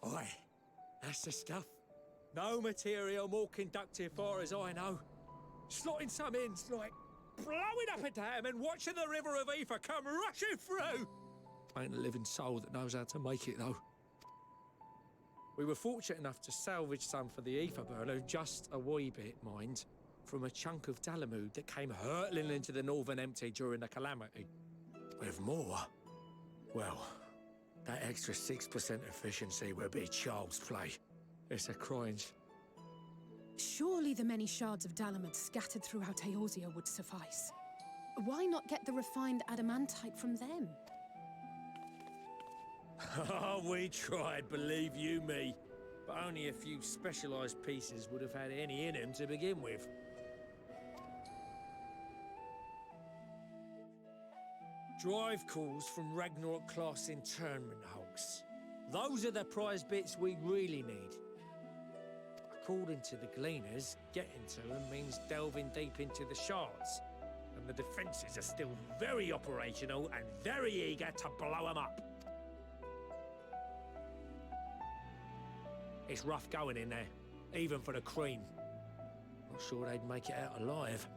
Aye, that's the stuff. No material more conductive far as I know. Slotting some in's like blowing up a dam and watching the river of ether come rushing through. Ain't a living soul that knows how to make it, though. We were fortunate enough to salvage some for the ether burner, just a wee bit, mind, from a chunk of Dalamud that came hurtling into the Northern Empty during the calamity. With more, well, that extra 6% efficiency would be child's play. It's a crying. Surely the many shards of Dalamud scattered throughout Eorzea would suffice. Why not get the refined adamantite from them? Oh, we tried, believe you me. But only a few specialised pieces would have had any in them to begin with. Drive calls from Ragnarok-class internment hulks. Those are the prize bits we really need. According to the Gleaners, getting to them means delving deep into the shards. And the defences are still very operational and very eager to blow them up. It's rough going in there, even for the cream. Not sure they'd make it out alive.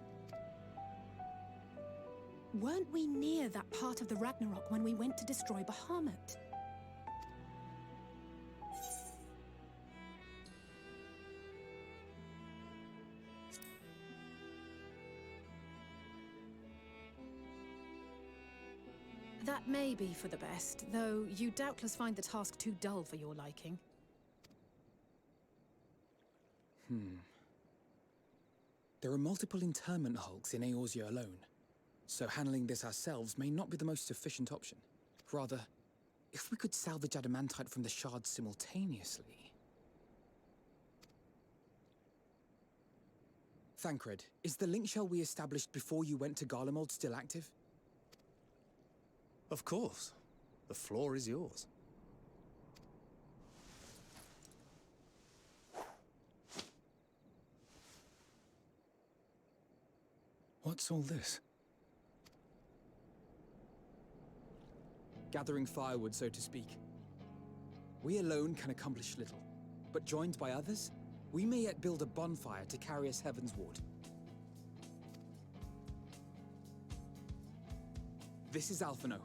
Weren't we near that part of the Ragnarok when we went to destroy Bahamut? That may be for the best, though you doubtless find the task too dull for your liking. There are multiple internment hulks in Eorzea alone, so handling this ourselves may not be the most efficient option. Rather, if we could salvage adamantite from the shards simultaneously... Thancred, is the link shell we established before you went to Garlemald still active? Of course. The floor is yours. What's all this? Gathering firewood, so to speak. We alone can accomplish little, but joined by others, we may yet build a bonfire to carry us heavensward. This is Alphino.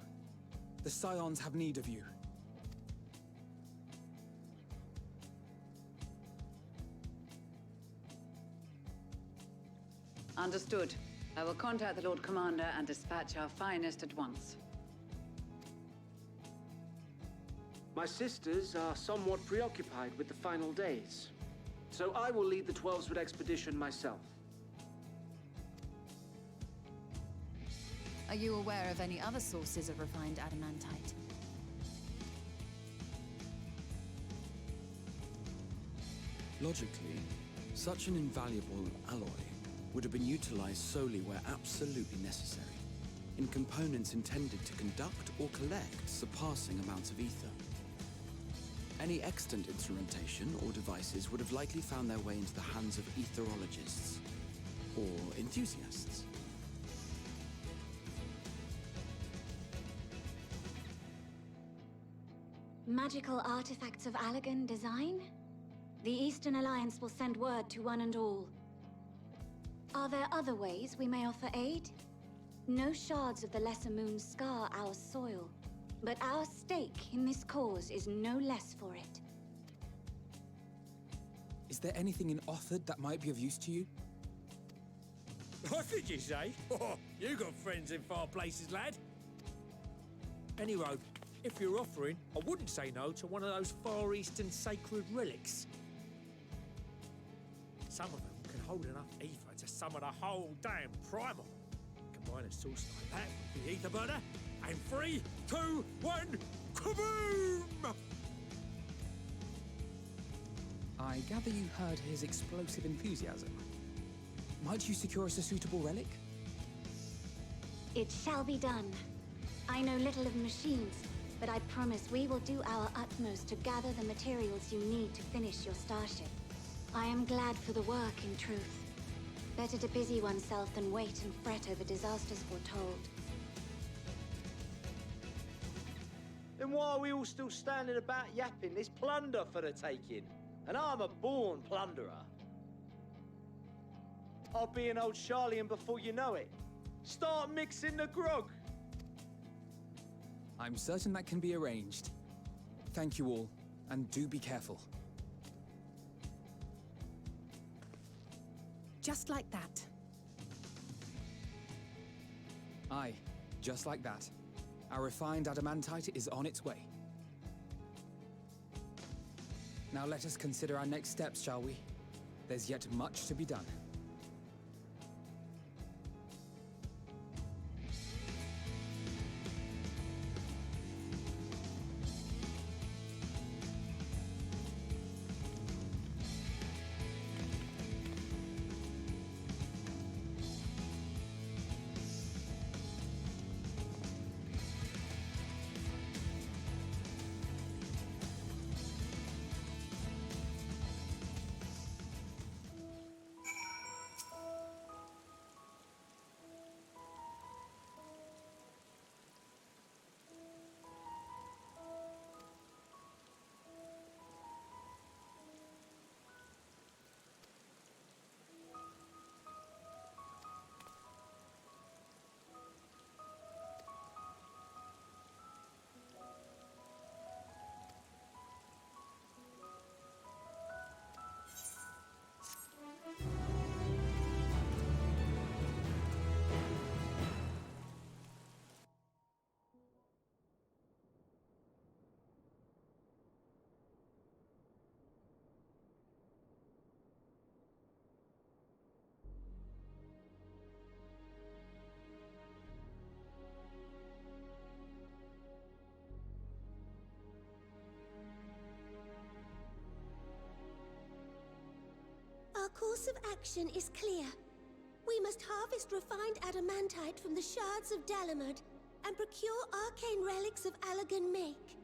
The Scions have need of you. Understood. I will contact the Lord Commander and dispatch our finest at once. My sisters are somewhat preoccupied with the final days, so I will lead the 12-foot expedition myself. Are you aware of any other sources of refined adamantite? Logically, such an invaluable alloy would have been utilized solely where absolutely necessary, in components intended to conduct or collect surpassing amounts of ether. Any extant instrumentation or devices would have likely found their way into the hands of etherologists or enthusiasts. Magical artifacts of Allagan design? The Eastern Alliance will send word to one and all. Are there other ways we may offer aid? No shards of the Lesser Moon scar our soil, but our stake in this cause is no less for it. Is there anything in Othard that might be of use to you? What did you say? Oh, you got friends in far places, lad. Anyway, if you're offering, I wouldn't say no to one of those Far Eastern sacred relics. Some of them can hold enough ether to summon a whole damn primal. Combine a source like that with the ether burner, and 3, 2, 1, kaboom! I gather you heard his explosive enthusiasm. Might you secure us a suitable relic? It shall be done. I know little of machines, but I promise we will do our utmost to gather the materials you need to finish your starship. I am glad for the work, in truth. Better to busy oneself than wait and fret over disasters foretold. Then why are we all still standing about yapping? There's plunder for the taking, and I'm a born plunderer. I'll be an old Charlian before you know it. Start mixing the grog. I'm certain that can be arranged. Thank you all, and do be careful. Just like that. Aye, just like that. Our refined adamantite is on its way. Now let us consider our next steps, shall we? There's yet much to be done. course of action is clear. We must harvest refined adamantite from the shards of Dalamud and procure arcane relics of Allagan make.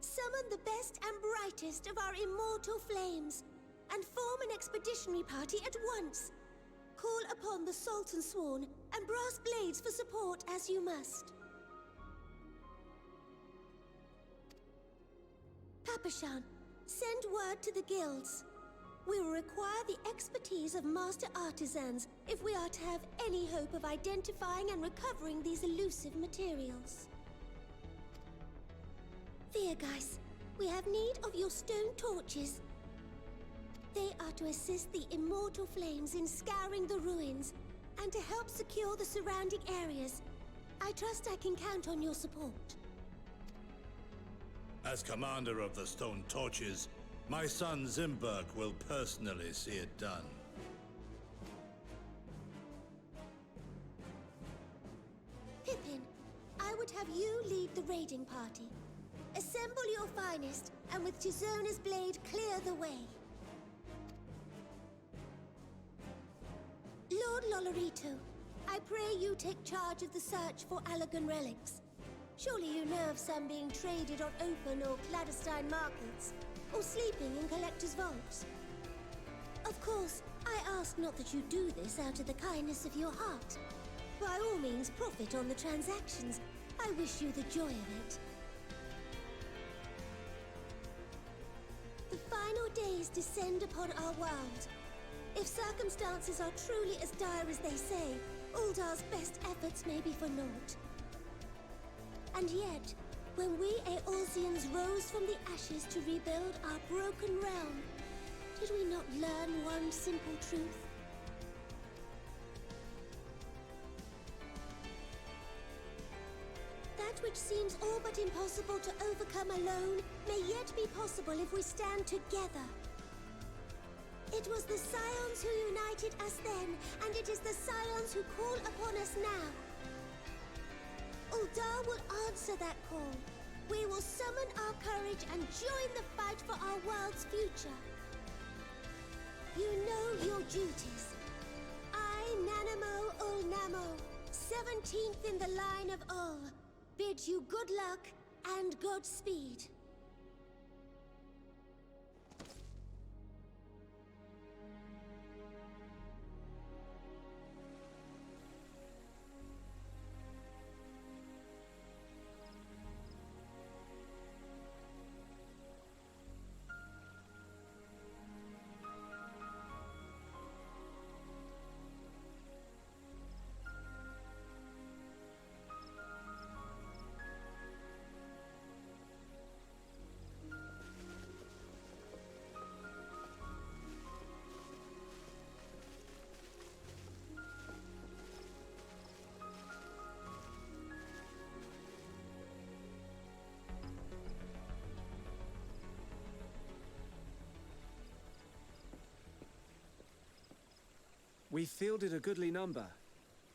Summon the best and brightest of our immortal flames and form an expeditionary party at once. Call upon the Salt and Sworn and Brass Blades for support as you must. Papashan, send word to the guilds. We will require the expertise of master artisans if we are to have any hope of identifying and recovering these elusive materials. Viergeist, we have need of your stone torches. They are to assist the immortal flames in scouring the ruins and to help secure the surrounding areas. I trust I can count on your support. As commander of the Stone Torches, my son Zimberg will personally see it done. Pippin, I would have you lead the raiding party. Assemble your finest, and with Tizona's blade, clear the way. Lord Lolorito, I pray you take charge of the search for Allagan relics. Surely you know of some being traded on open or clandestine markets, or sleeping in collectors' vaults. Of course, I ask not that you do this out of the kindness of your heart. By all means, profit on the transactions. I wish you the joy of it. The final days descend upon our world. If circumstances are truly as dire as they say, Uldar's best efforts may be for naught. And yet, when we Eorzeans rose from the ashes to rebuild our broken realm, did we not learn one simple truth? That which seems all but impossible to overcome alone may yet be possible if we stand together. It was the Scions who united us then, and it is the Scions who call upon us now. Uldar will answer that call. We will summon our courage and join the fight for our world's future. You know your duties. I, Nanamo Ulnamo, 17th in the line of Ul, bid you good luck and Godspeed. We fielded a goodly number,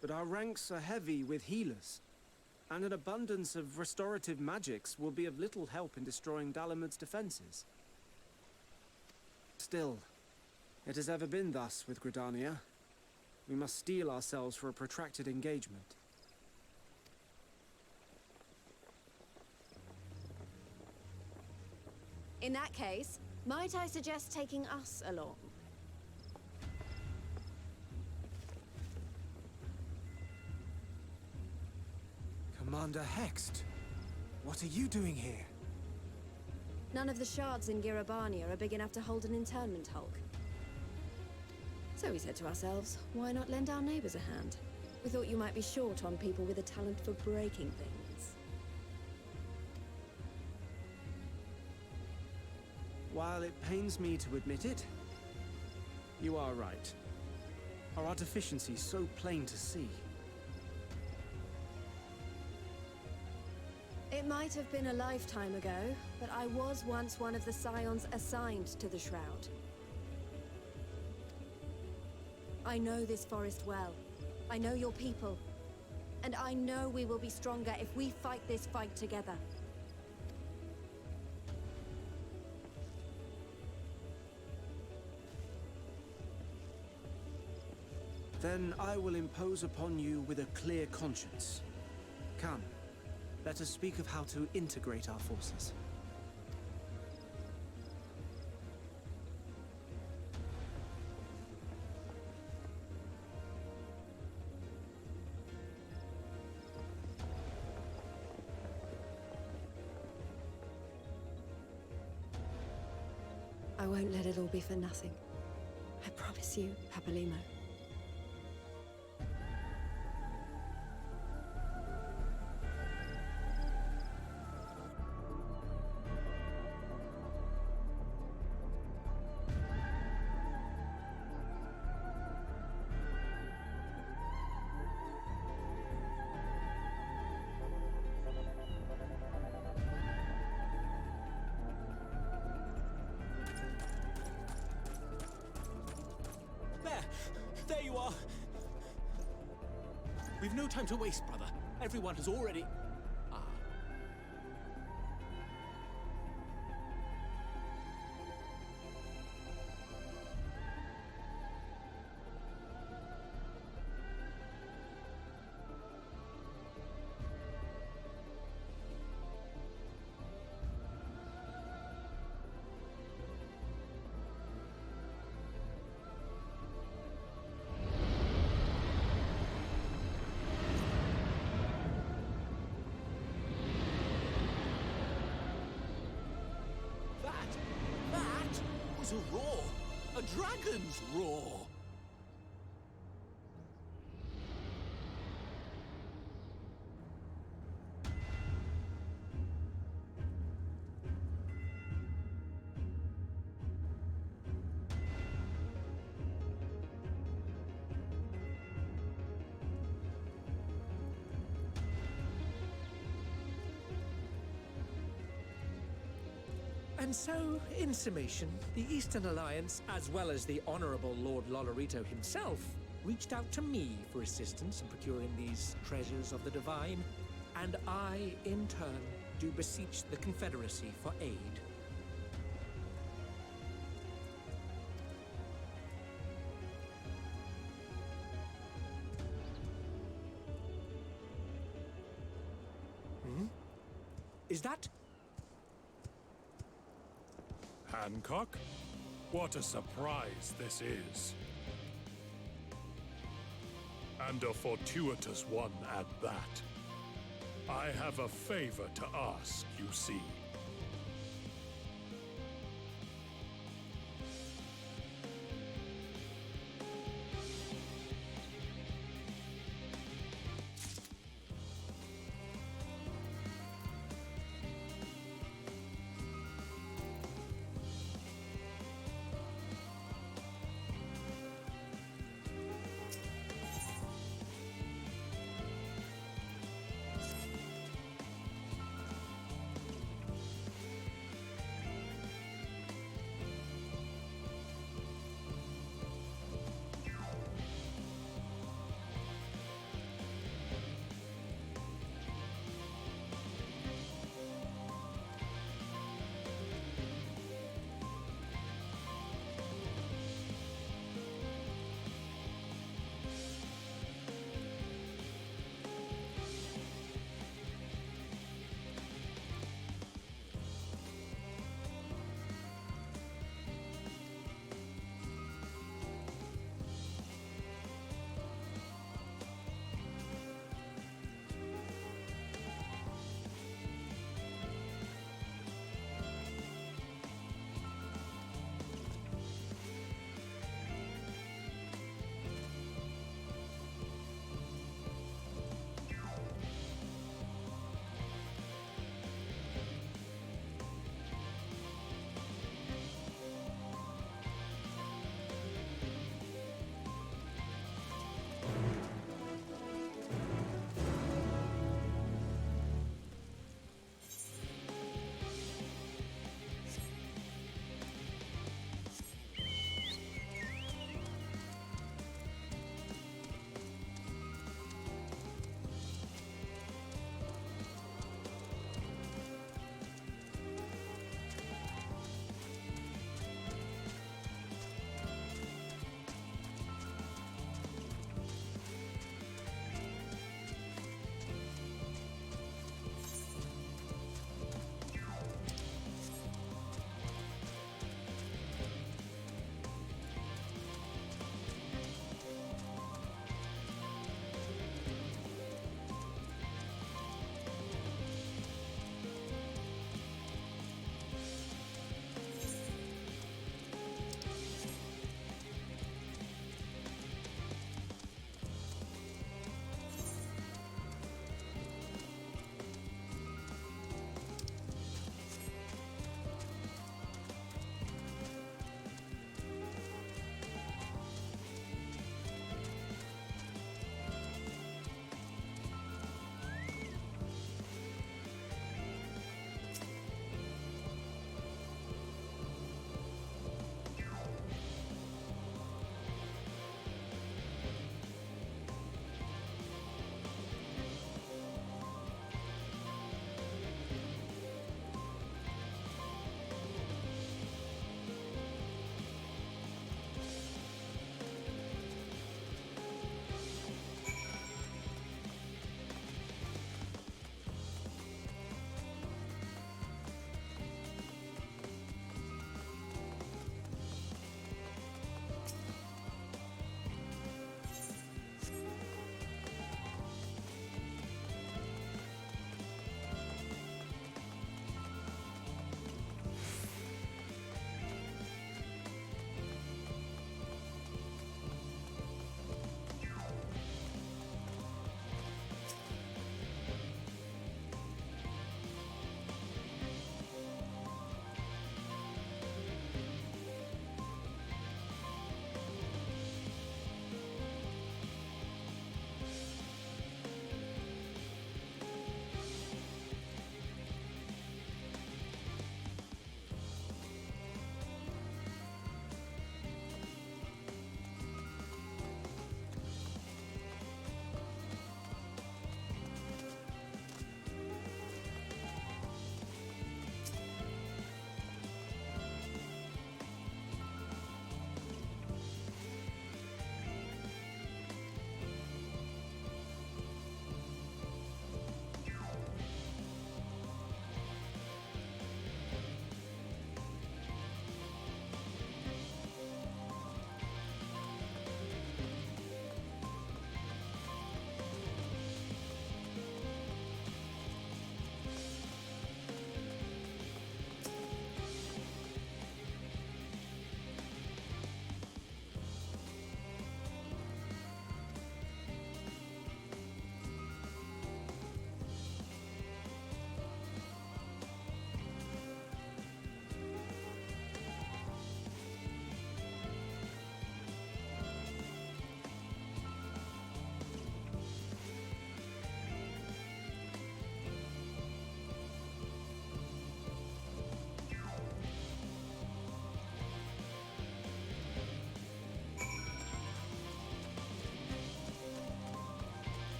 but our ranks are heavy with healers, and an abundance of restorative magics will be of little help in destroying Dalamud's defenses. Still, it has ever been thus with Gridania. We must steel ourselves for a protracted engagement. In that case, might I suggest taking us along? Commander Hext, what are you doing here? None of the shards in Girabania are big enough to hold an internment hulk. So we said to ourselves, why not lend our neighbors a hand? We thought you might be short on people with a talent for breaking things. While it pains me to admit it, you are right. Our deficiency is so plain to see. It might have been a lifetime ago, but I was once one of the Scions assigned to the Shroud. I know this forest well. I know your people. And I know we will be stronger if we fight this fight together. Then I will impose upon you with a clear conscience. Come, let us speak of how to integrate our forces. I won't let it all be for nothing. I promise you, Papalimo. There you are! We've no time to waste, brother. Everyone has already... That was a roar! A dragon's roar! And so, in summation, the Eastern Alliance, as well as the Honorable Lord Lolorito himself, reached out to me for assistance in procuring these treasures of the divine, and I, in turn, do beseech the Confederacy for aid. Is that... Hancock? What a surprise this is. And a fortuitous one at that. I have a favor to ask, you see.